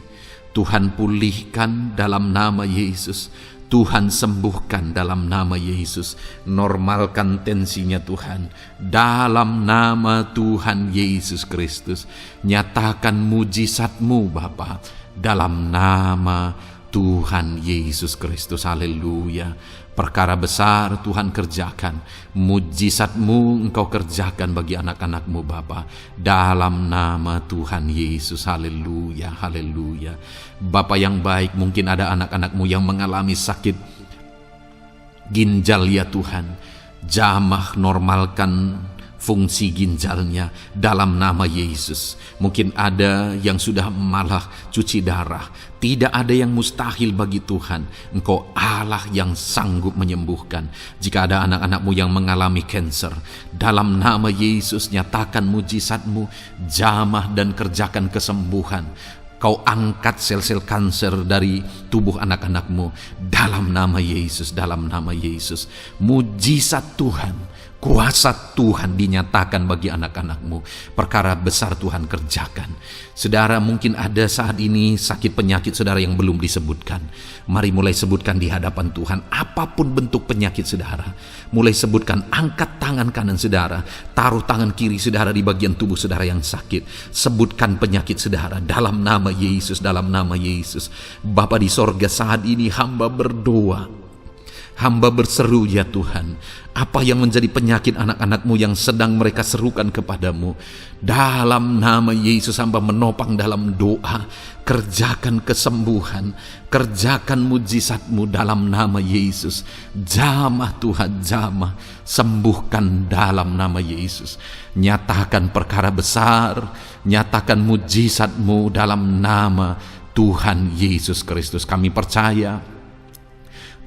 Tuhan pulihkan dalam nama Yesus. Tuhan sembuhkan dalam nama Yesus. Normalkan tensinya Tuhan dalam nama Tuhan Yesus Kristus. Nyatakan mujizat-Mu Bapa dalam nama Tuhan Yesus Kristus. Haleluya. Perkara besar Tuhan kerjakan, mujizat-Mu Engkau kerjakan bagi anak-anak-Mu Bapa dalam nama Tuhan Yesus. Haleluya, haleluya. Bapa yang baik, mungkin ada anak-anak-Mu yang mengalami sakit ginjal ya Tuhan. Jamah, normalkan fungsi ginjalnya dalam nama Yesus. Mungkin ada yang sudah malah cuci darah. Tidak ada yang mustahil bagi Tuhan. Engkau Allah yang sanggup menyembuhkan. Jika ada anak-anak-Mu yang mengalami kanker, dalam nama Yesus nyatakan mujizat-Mu, jamah dan kerjakan kesembuhan. Kau angkat sel-sel kanker dari tubuh anak-anak-Mu dalam nama Yesus, dalam nama Yesus. Mujizat Tuhan, kuasa Tuhan dinyatakan bagi anak-anak-Mu. Perkara besar Tuhan kerjakan. Saudara, mungkin ada saat ini sakit penyakit saudara yang belum disebutkan. Mari mulai sebutkan di hadapan Tuhan. Apapun bentuk penyakit saudara, mulai sebutkan. Angkat tangan kanan saudara, taruh tangan kiri saudara di bagian tubuh saudara yang sakit. Sebutkan penyakit saudara dalam nama Yesus, dalam nama Yesus. Bapa di sorga, saat ini hamba berdoa, hamba berseru ya Tuhan, apa yang menjadi penyakit anak-anak-Mu yang sedang mereka serukan kepadamu, dalam nama Yesus hamba menopang dalam doa. Kerjakan kesembuhan, kerjakan mujizat-Mu dalam nama Yesus. Jamah Tuhan, jamah, sembuhkan dalam nama Yesus. Nyatakan perkara besar, nyatakan mujizat-Mu dalam nama Tuhan Yesus Kristus. Kami percaya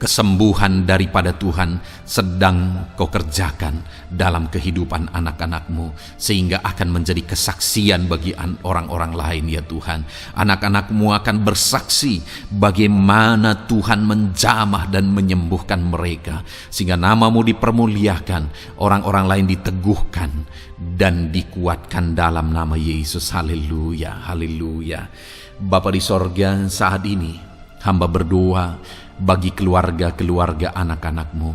Kesembuhan daripada Tuhan sedang Kau kerjakan dalam kehidupan anak-anak-Mu, sehingga akan menjadi kesaksian bagi orang-orang lain ya Tuhan. Anak-anak-Mu akan bersaksi bagaimana Tuhan menjamah dan menyembuhkan mereka, sehingga nama-Mu dipermuliakan, orang-orang lain diteguhkan dan dikuatkan dalam nama Yesus. Haleluya, haleluya. Bapa di sorga, saat ini hamba berdoa bagi keluarga-keluarga anak-anak-Mu.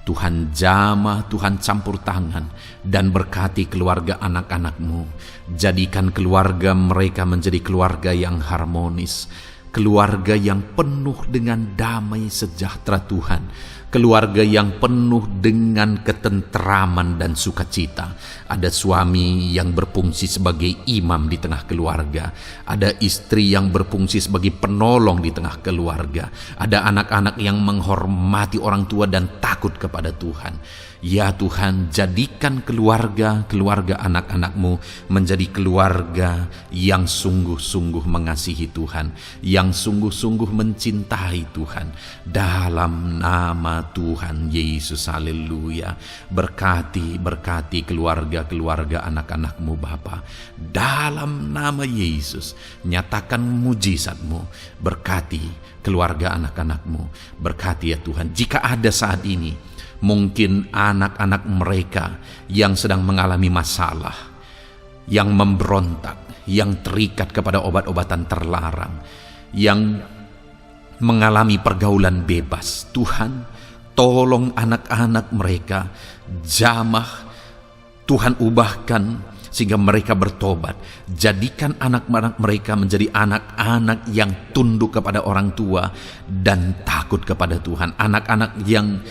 Tuhan jamah, Tuhan campur tangan dan berkati keluarga anak-anak-Mu. Jadikan keluarga mereka menjadi keluarga yang harmonis, keluarga yang penuh dengan damai sejahtera Tuhan, keluarga yang penuh dengan ketentraman dan sukacita. Ada suami yang berfungsi sebagai imam di tengah keluarga, ada istri yang berfungsi sebagai penolong di tengah keluarga, ada anak-anak yang menghormati orang tua dan takut kepada Tuhan. Ya Tuhan, jadikan keluarga anak-anak-Mu menjadi keluarga yang sungguh-sungguh mengasihi Tuhan, yang sungguh-sungguh mencintai Tuhan. Dalam nama Tuhan Yesus, haleluya. Berkati keluarga anak-anak-Mu Bapa. Dalam nama Yesus, nyatakan mujizat-Mu. Berkati keluarga anak-anak-Mu. Berkati ya Tuhan. Jika ada saat ini mungkin anak-anak mereka yang sedang mengalami masalah, yang memberontak, yang terikat kepada obat-obatan terlarang, yang mengalami pergaulan bebas, Tuhan, tolong anak-anak mereka, jamah, Tuhan ubahkan sehingga mereka bertobat. Jadikan anak-anak mereka menjadi anak-anak yang tunduk kepada orang tua dan takut kepada Tuhan. Anak-anak yang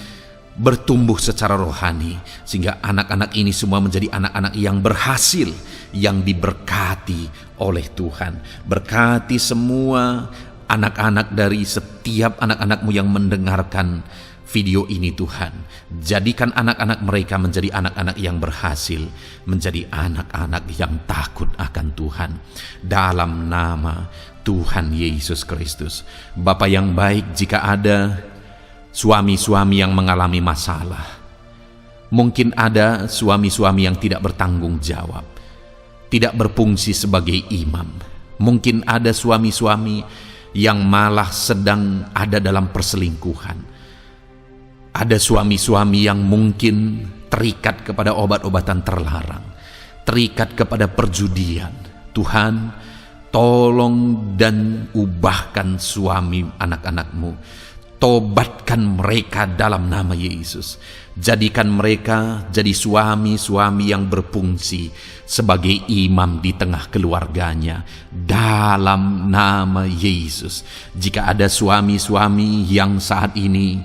bertumbuh secara rohani, sehingga anak-anak ini semua menjadi anak-anak yang berhasil, yang diberkati oleh Tuhan. Berkati semua anak-anak dari setiap anak-anak-Mu yang mendengarkan video ini Tuhan. Jadikan anak-anak mereka menjadi anak-anak yang berhasil, menjadi anak-anak yang takut akan Tuhan. Dalam nama Tuhan Yesus Kristus. Bapa yang baik, jika ada suami-suami yang mengalami masalah, mungkin ada suami-suami yang tidak bertanggung jawab, tidak berfungsi sebagai imam. Mungkin ada suami-suami yang malah sedang ada dalam perselingkuhan. Ada suami-suami yang mungkin terikat kepada obat-obatan terlarang, terikat kepada perjudian. Tuhan, tolong dan ubahkan suami anak-anak-Mu. Tobatkan mereka dalam nama Yesus. Jadikan mereka jadi suami-suami yang berfungsi sebagai imam di tengah keluarganya. Dalam nama Yesus. Jika ada suami-suami yang saat ini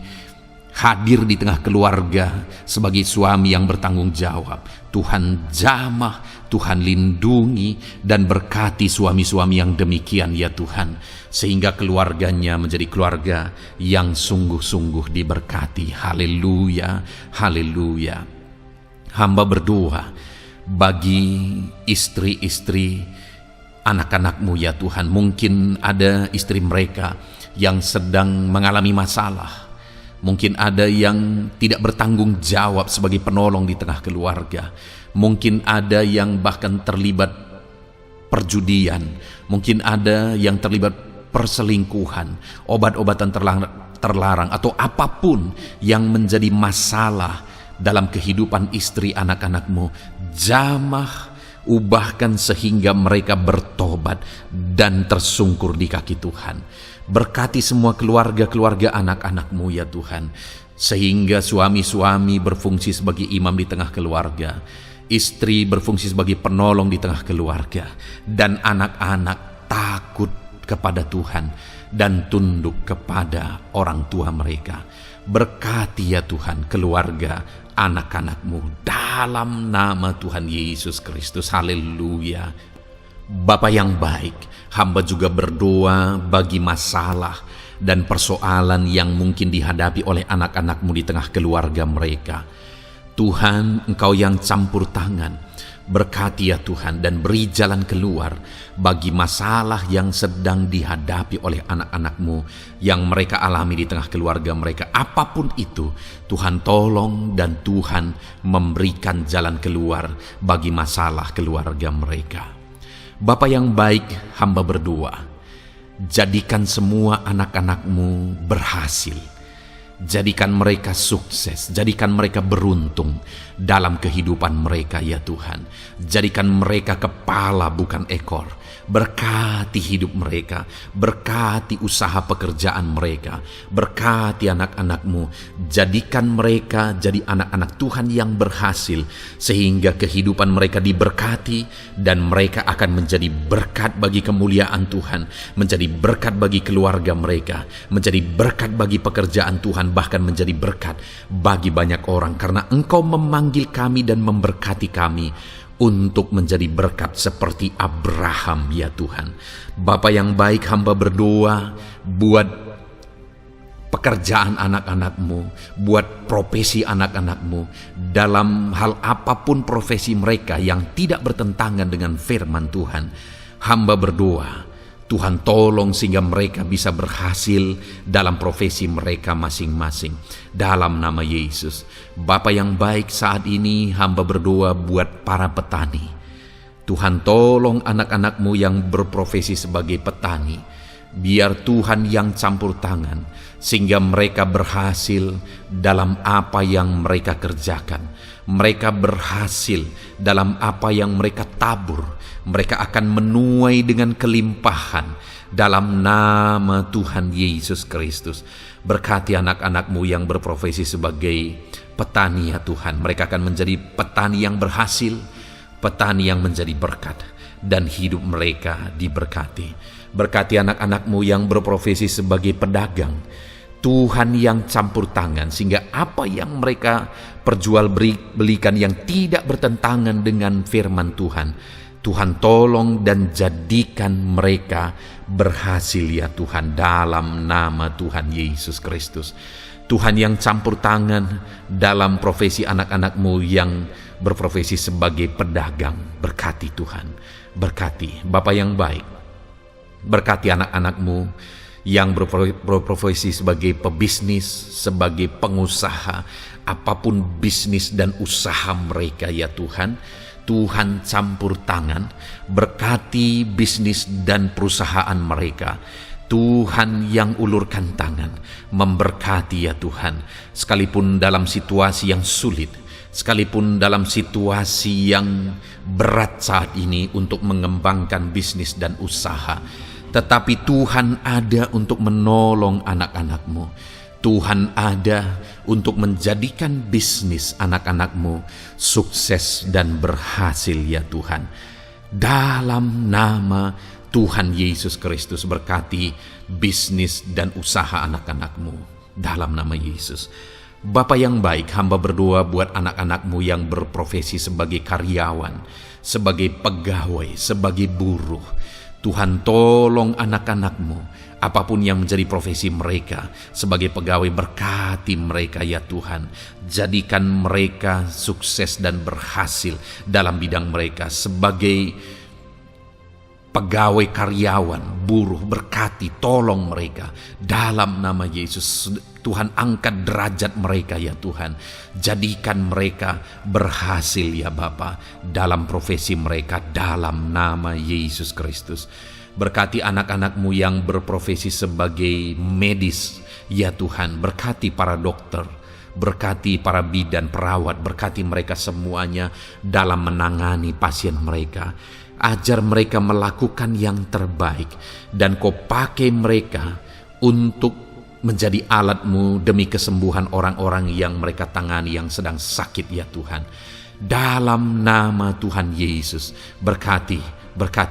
hadir di tengah keluarga sebagai suami yang bertanggung jawab, Tuhan jamah, Tuhan lindungi dan berkati suami-suami yang demikian ya Tuhan, sehingga keluarganya menjadi keluarga yang sungguh-sungguh diberkati. Haleluya, haleluya. Hamba berdoa bagi istri-istri anak-anak-Mu ya Tuhan. Mungkin ada istri mereka yang sedang mengalami masalah, mungkin ada yang tidak bertanggung jawab sebagai penolong di tengah keluarga. Mungkin ada yang bahkan terlibat perjudian. Mungkin ada yang terlibat perselingkuhan, obat-obatan terlarang, atau apapun yang menjadi masalah dalam kehidupan istri anak-anak-Mu. Jamah, ubahkan sehingga mereka bertobat dan tersungkur di kaki Tuhan. Berkati semua keluarga-keluarga anak-anak-Mu ya Tuhan, sehingga suami-suami berfungsi sebagai imam di tengah keluarga, istri berfungsi sebagai penolong di tengah keluarga, dan anak-anak takut kepada Tuhan dan tunduk kepada orang tua mereka. Berkati ya Tuhan keluarga anak-anak-Mu dalam nama Tuhan Yesus Kristus. Haleluya. Bapa yang baik, hamba juga berdoa bagi masalah dan persoalan yang mungkin dihadapi oleh anak-anak-Mu di tengah keluarga mereka. Tuhan, Engkau yang campur tangan, Berkati ya Tuhan, dan beri jalan keluar bagi masalah yang sedang dihadapi oleh anak-anak-Mu yang mereka alami di tengah keluarga mereka. Apapun itu, Tuhan tolong dan Tuhan memberikan jalan keluar bagi masalah keluarga mereka. Bapa yang baik, hamba berdoa, jadikan semua anak-anak-Mu berhasil. Jadikan mereka sukses, jadikan mereka beruntung dalam kehidupan mereka ya Tuhan. Jadikan mereka kepala bukan ekor. Berkati hidup mereka, berkati usaha pekerjaan mereka, berkati anak-anak-Mu. Jadikan mereka jadi anak-anak Tuhan yang berhasil, sehingga kehidupan mereka diberkati dan mereka akan menjadi berkat bagi kemuliaan Tuhan, menjadi berkat bagi keluarga mereka, menjadi berkat bagi pekerjaan Tuhan, bahkan menjadi berkat bagi banyak orang, karena Engkau memanggil kami dan memberkati kami untuk menjadi berkat seperti Abraham ya Tuhan. Bapa yang baik, hamba berdoa buat pekerjaan anak-anak-Mu, buat profesi anak-anak-Mu, dalam hal apapun profesi mereka yang tidak bertentangan dengan firman Tuhan. Hamba berdoa, Tuhan tolong sehingga mereka bisa berhasil dalam profesi mereka masing-masing. Dalam nama Yesus. Bapa yang baik, saat ini hamba berdoa buat para petani. Tuhan tolong anak-anak-Mu yang berprofesi sebagai petani. Biar Tuhan yang campur tangan, sehingga mereka berhasil dalam apa yang mereka kerjakan. Mereka berhasil dalam apa yang mereka tabur. Mereka akan menuai dengan kelimpahan dalam nama Tuhan Yesus Kristus. Berkati anak-anak-Mu yang berprofesi sebagai petani ya Tuhan. Mereka akan menjadi petani yang berhasil, petani yang menjadi berkat, dan hidup mereka diberkati. Berkati anak-anak-Mu yang berprofesi sebagai pedagang. Tuhan yang campur tangan, sehingga apa yang mereka perjualbelikan yang tidak bertentangan dengan firman Tuhan, Tuhan tolong dan jadikan mereka berhasil ya Tuhan, dalam nama Tuhan Yesus Kristus. Tuhan yang campur tangan dalam profesi anak-anak-Mu yang berprofesi sebagai pedagang. Berkati Tuhan, berkati Bapa yang baik. Berkati anak-anak-Mu yang berprofesi sebagai pebisnis, sebagai pengusaha, apapun bisnis dan usaha mereka ya Tuhan. Tuhan campur tangan, berkati bisnis dan perusahaan mereka. Tuhan yang ulurkan tangan, memberkati ya Tuhan. Sekalipun dalam situasi yang sulit, sekalipun dalam situasi yang berat saat ini untuk mengembangkan bisnis dan usaha, tetapi Tuhan ada untuk menolong anak-anak-Mu. Tuhan ada untuk menjadikan bisnis anak-anak-Mu sukses dan berhasil ya Tuhan. Dalam nama Tuhan Yesus Kristus, berkati bisnis dan usaha anak-anak-Mu. Dalam nama Yesus. Bapa yang baik, hamba berdoa buat anak-anak-Mu yang berprofesi sebagai karyawan, sebagai pegawai, sebagai buruh. Tuhan tolong anak-anak-Mu, apapun yang menjadi profesi mereka, sebagai pegawai berkati mereka ya Tuhan. Jadikan mereka sukses dan berhasil dalam bidang mereka. Sebagai pegawai karyawan, buruh, berkati, tolong mereka. Dalam nama Yesus, Tuhan angkat derajat mereka ya Tuhan. Jadikan mereka berhasil ya Bapa dalam profesi mereka, dalam nama Yesus Kristus. Berkati anak-anak-Mu yang berprofesi sebagai medis ya Tuhan. Berkati para dokter, berkati para bidan, perawat, berkati mereka semuanya dalam menangani pasien mereka. Ajar mereka melakukan yang terbaik, dan Kau pakai mereka untuk menjadi alat-Mu demi kesembuhan orang-orang yang mereka tangani yang sedang sakit ya Tuhan. Dalam nama Tuhan Yesus, berkati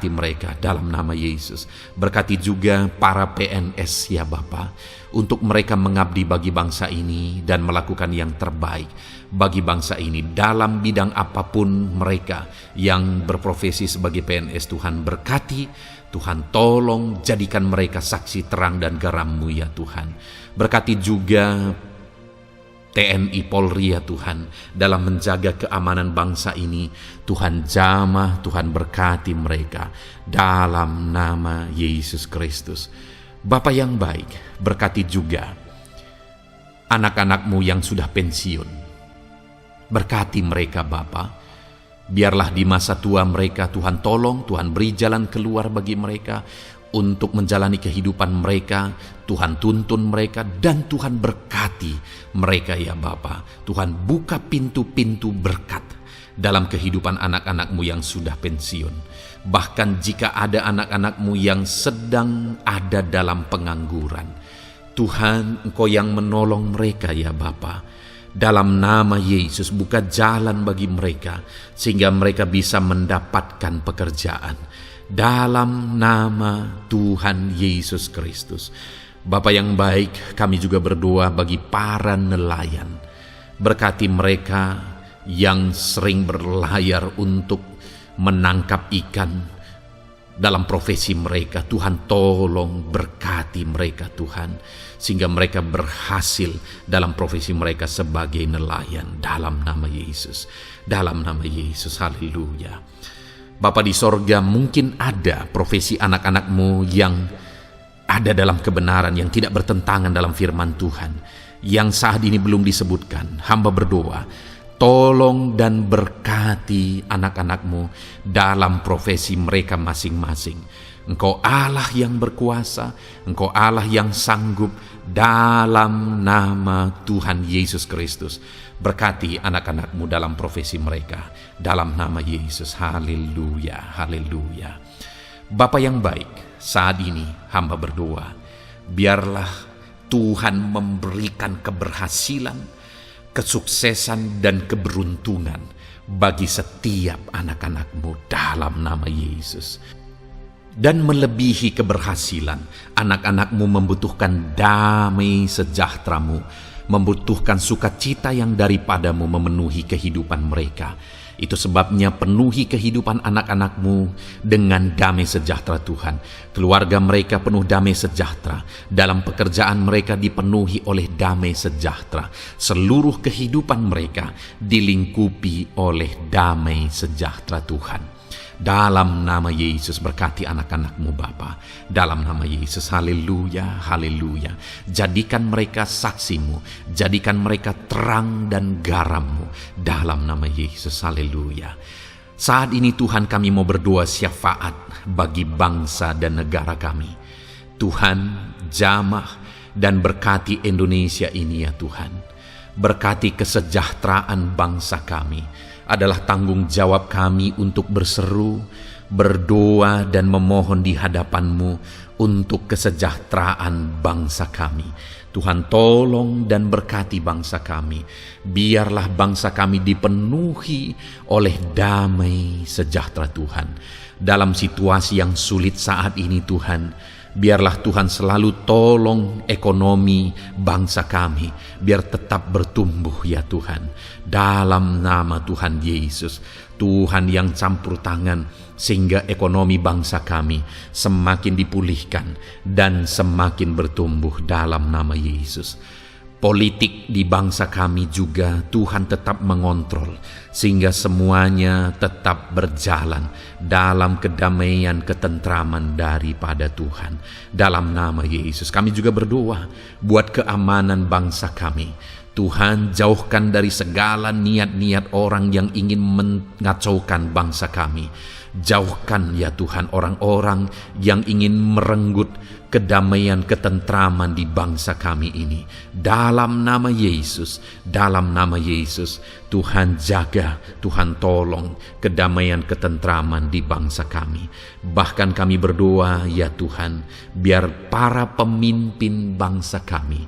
mereka dalam nama Yesus. Berkati juga para PNS ya Bapa, untuk mereka mengabdi bagi bangsa ini dan melakukan yang terbaik bagi bangsa ini dalam bidang apapun mereka yang berprofesi sebagai PNS. Tuhan berkati, Tuhan tolong jadikan mereka saksi terang dan garam-Mu ya Tuhan. Berkati juga TNI Polri ya Tuhan, dalam menjaga keamanan bangsa ini. Tuhan jamah, Tuhan berkati mereka dalam nama Yesus Kristus. Bapa yang baik, berkati juga anak-anak-Mu yang sudah pensiun. Berkati mereka Bapa. Biarlah di masa tua mereka Tuhan tolong, Tuhan beri jalan keluar bagi mereka untuk menjalani kehidupan mereka. Tuhan tuntun mereka dan Tuhan berkati mereka ya Bapa. Tuhan buka pintu-pintu berkat dalam kehidupan anak-anak-Mu yang sudah pensiun. Bahkan jika ada anak-anak-Mu yang sedang ada dalam pengangguran, Tuhan, Engkau yang menolong mereka ya Bapa. Dalam nama Yesus, buka jalan bagi mereka sehingga mereka bisa mendapatkan pekerjaan. Dalam nama Tuhan Yesus Kristus. Bapa yang baik, kami juga berdoa bagi para nelayan. Berkati mereka yang sering berlayar untuk menangkap ikan dalam profesi mereka. Tuhan tolong berkati mereka Tuhan, sehingga mereka berhasil dalam profesi mereka sebagai nelayan. Dalam nama Yesus, dalam nama Yesus, haleluya. Bapa di sorga, mungkin ada profesi anak-anak-Mu yang ada dalam kebenaran, yang tidak bertentangan dalam firman Tuhan, yang saat ini belum disebutkan. Hamba berdoa, tolong dan berkati anak-anak-Mu dalam profesi mereka masing-masing. Engkau Allah yang berkuasa, Engkau Allah yang sanggup, dalam nama Tuhan Yesus Kristus. Berkati anak-anak-Mu dalam profesi mereka, dalam nama Yesus. Haleluya, haleluya. Bapa yang baik, saat ini hamba berdoa, biarlah Tuhan memberikan keberhasilan, kesuksesan dan keberuntungan bagi setiap anak-anak-Mu dalam nama Yesus. Dan melebihi keberhasilan, anak-anak-Mu membutuhkan damai sejahtera-Mu, membutuhkan sukacita yang daripada-Mu memenuhi kehidupan mereka. Itu sebabnya penuhi kehidupan anak-anak-Mu dengan damai sejahtera Tuhan. Keluarga mereka penuh damai sejahtera. Dalam pekerjaan mereka dipenuhi oleh damai sejahtera. Seluruh kehidupan mereka dilingkupi oleh damai sejahtera Tuhan. Dalam nama Yesus, berkati anak-anak-Mu Bapa. Dalam nama Yesus, haleluya, haleluya. Jadikan mereka saksi-Mu, jadikan mereka terang dan garam-Mu. Dalam nama Yesus, haleluya. Saat ini Tuhan, kami mau berdoa syafaat bagi bangsa dan negara kami. Tuhan, jamah dan berkati Indonesia ini ya Tuhan. Berkati kesejahteraan bangsa kami. Adalah tanggung jawab kami untuk berseru, berdoa dan memohon di hadapan-Mu untuk kesejahteraan bangsa kami. Tuhan tolong dan berkati bangsa kami. Biarlah bangsa kami dipenuhi oleh damai sejahtera Tuhan. Dalam situasi yang sulit saat ini Tuhan, biarlah Tuhan selalu tolong ekonomi bangsa kami, biar tetap bertumbuh ya Tuhan. Dalam nama Tuhan Yesus, Tuhan yang campur tangan, sehingga ekonomi bangsa kami semakin dipulihkan dan semakin bertumbuh dalam nama Yesus. Politik di bangsa kami juga Tuhan tetap mengontrol, sehingga semuanya tetap berjalan dalam kedamaian, ketentraman daripada Tuhan. Dalam nama Yesus kami juga berdoa buat keamanan bangsa kami. Tuhan, jauhkan dari segala niat-niat orang yang ingin mengacaukan bangsa kami. Jauhkan ya Tuhan orang-orang yang ingin merenggut kedamaian, ketentraman di bangsa kami ini. Dalam nama Yesus, dalam nama Yesus, Tuhan jaga, Tuhan tolong kedamaian, ketentraman di bangsa kami. Bahkan kami berdoa ya Tuhan, biar para pemimpin bangsa kami,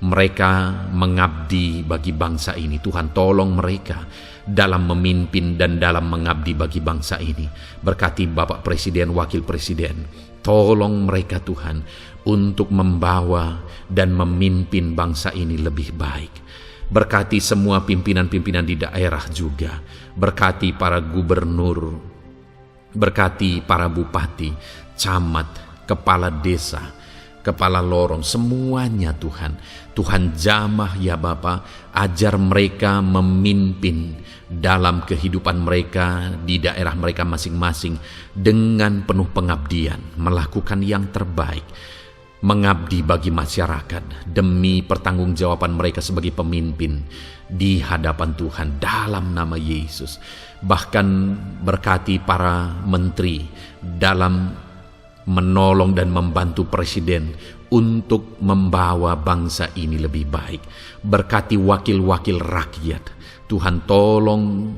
mereka mengabdi bagi bangsa ini. Tuhan tolong mereka dalam memimpin dan dalam mengabdi bagi bangsa ini. Berkati Bapak Presiden, Wakil Presiden, tolong mereka Tuhan untuk membawa dan memimpin bangsa ini lebih baik. Berkati semua pimpinan-pimpinan di daerah juga. Berkati para gubernur, berkati para bupati, camat, kepala desa, kepala lorong, semuanya Tuhan. Tuhan jamah ya Bapa, ajar mereka memimpin dalam kehidupan mereka di daerah mereka masing-masing dengan penuh pengabdian, melakukan yang terbaik, mengabdi bagi masyarakat demi pertanggungjawaban mereka sebagai pemimpin di hadapan Tuhan dalam nama Yesus. Bahkan berkati para menteri dalam menolong dan membantu presiden untuk membawa bangsa ini lebih baik. Berkati wakil-wakil rakyat. Tuhan tolong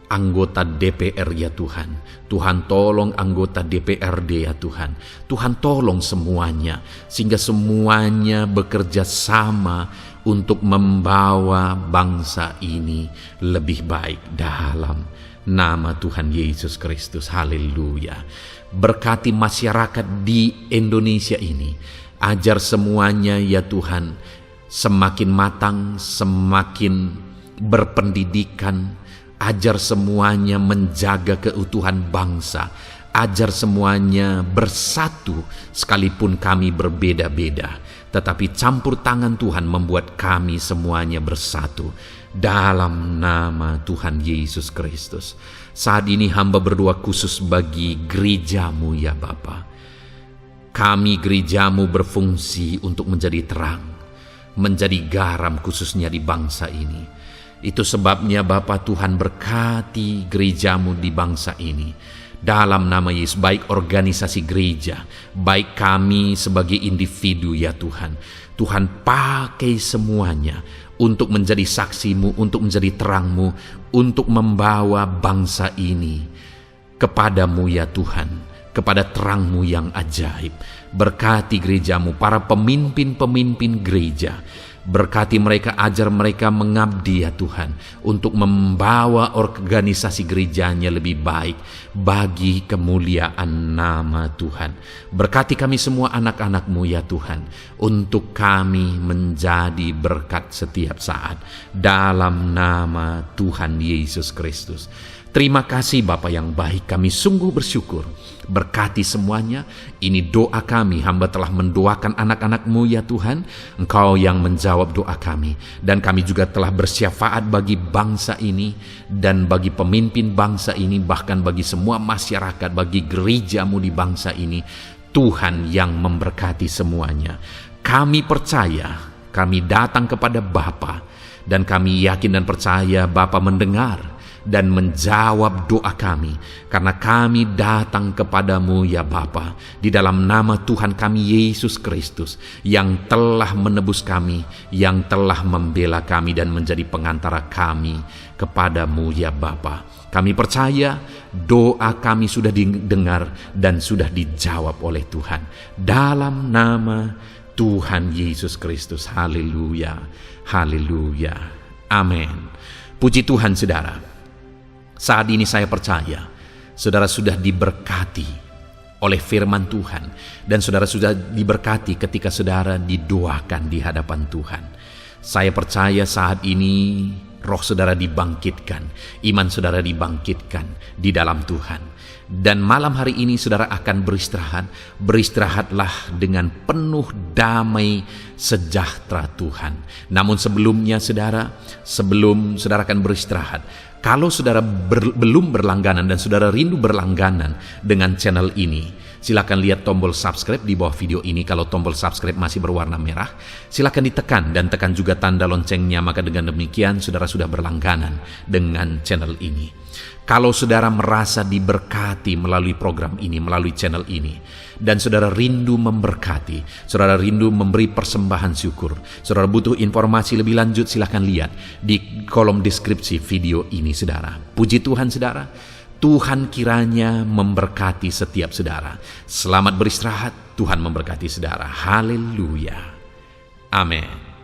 anggota DPR ya Tuhan. Tuhan tolong anggota DPRD ya Tuhan. Tuhan tolong semuanya, sehingga semuanya bekerja sama untuk membawa bangsa ini lebih baik dalam nama Tuhan Yesus Kristus. Haleluya. Berkati masyarakat di Indonesia ini. Ajar semuanya ya Tuhan semakin matang, semakin berpendidikan. Ajar semuanya menjaga keutuhan bangsa. Ajar semuanya bersatu sekalipun kami berbeda-beda. Tetapi campur tangan Tuhan membuat kami semuanya bersatu dalam nama Tuhan Yesus Kristus. Saat ini hamba berdoa khusus bagi gerejamu ya Bapa. Kami gerejamu berfungsi untuk menjadi terang, menjadi garam khususnya di bangsa ini. Itu sebabnya Bapa Tuhan berkati gerejamu di bangsa ini. Dalam nama Yesus, baik organisasi gereja, baik kami sebagai individu ya Tuhan. Tuhan pakai semuanya untuk menjadi saksimu, untuk menjadi terangmu, untuk membawa bangsa ini kepadamu ya Tuhan, kepada terangmu yang ajaib. Berkati gerejamu, para pemimpin-pemimpin gereja. Berkati mereka, ajar mereka mengabdi ya Tuhan, untuk membawa organisasi gerejanya lebih baik bagi kemuliaan nama Tuhan. Berkati kami semua anak-anak-Mu ya Tuhan, untuk kami menjadi berkat setiap saat dalam nama Tuhan Yesus Kristus. Terima kasih Bapa yang baik, kami sungguh bersyukur. Berkati semuanya, ini doa kami, hamba telah mendoakan anak-anak-Mu ya Tuhan, Engkau yang menjawab doa kami. Dan kami juga telah bersyafaat bagi bangsa ini, dan bagi pemimpin bangsa ini, bahkan bagi semua masyarakat, bagi gereja-Mu di bangsa ini. Tuhan yang memberkati semuanya. Kami percaya, kami datang kepada Bapa, dan kami yakin dan percaya Bapa mendengar dan menjawab doa kami, karena kami datang kepadamu ya Bapa, di dalam nama Tuhan kami Yesus Kristus, yang telah menebus kami, yang telah membela kami dan menjadi pengantara kami kepadamu ya Bapa. Kami percaya doa kami sudah didengar dan sudah dijawab oleh Tuhan dalam nama Tuhan Yesus Kristus. Haleluya, haleluya, amin. Puji Tuhan saudara. Saat ini saya percaya saudara sudah diberkati oleh firman Tuhan, dan saudara sudah diberkati ketika saudara didoakan di hadapan Tuhan. Saya percaya saat ini roh saudara dibangkitkan, iman saudara dibangkitkan di dalam Tuhan. Dan malam hari ini saudara akan beristirahat. Beristirahatlah dengan penuh damai sejahtera Tuhan. Namun sebelumnya saudara, sebelum saudara akan beristirahat, kalau saudara belum berlangganan dan saudara rindu berlangganan dengan channel ini, silakan lihat tombol subscribe di bawah video ini. Kalau tombol subscribe masih berwarna merah, silakan ditekan dan tekan juga tanda loncengnya. Maka dengan demikian saudara sudah berlangganan dengan channel ini. Kalau saudara merasa diberkati melalui program ini, melalui channel ini, dan saudara rindu memberkati, saudara rindu memberi persembahan syukur, saudara butuh informasi lebih lanjut, silakan lihat di kolom deskripsi video ini saudara. Puji Tuhan saudara, Tuhan kiranya memberkati setiap saudara. Selamat beristirahat, Tuhan memberkati saudara. Haleluya, amin.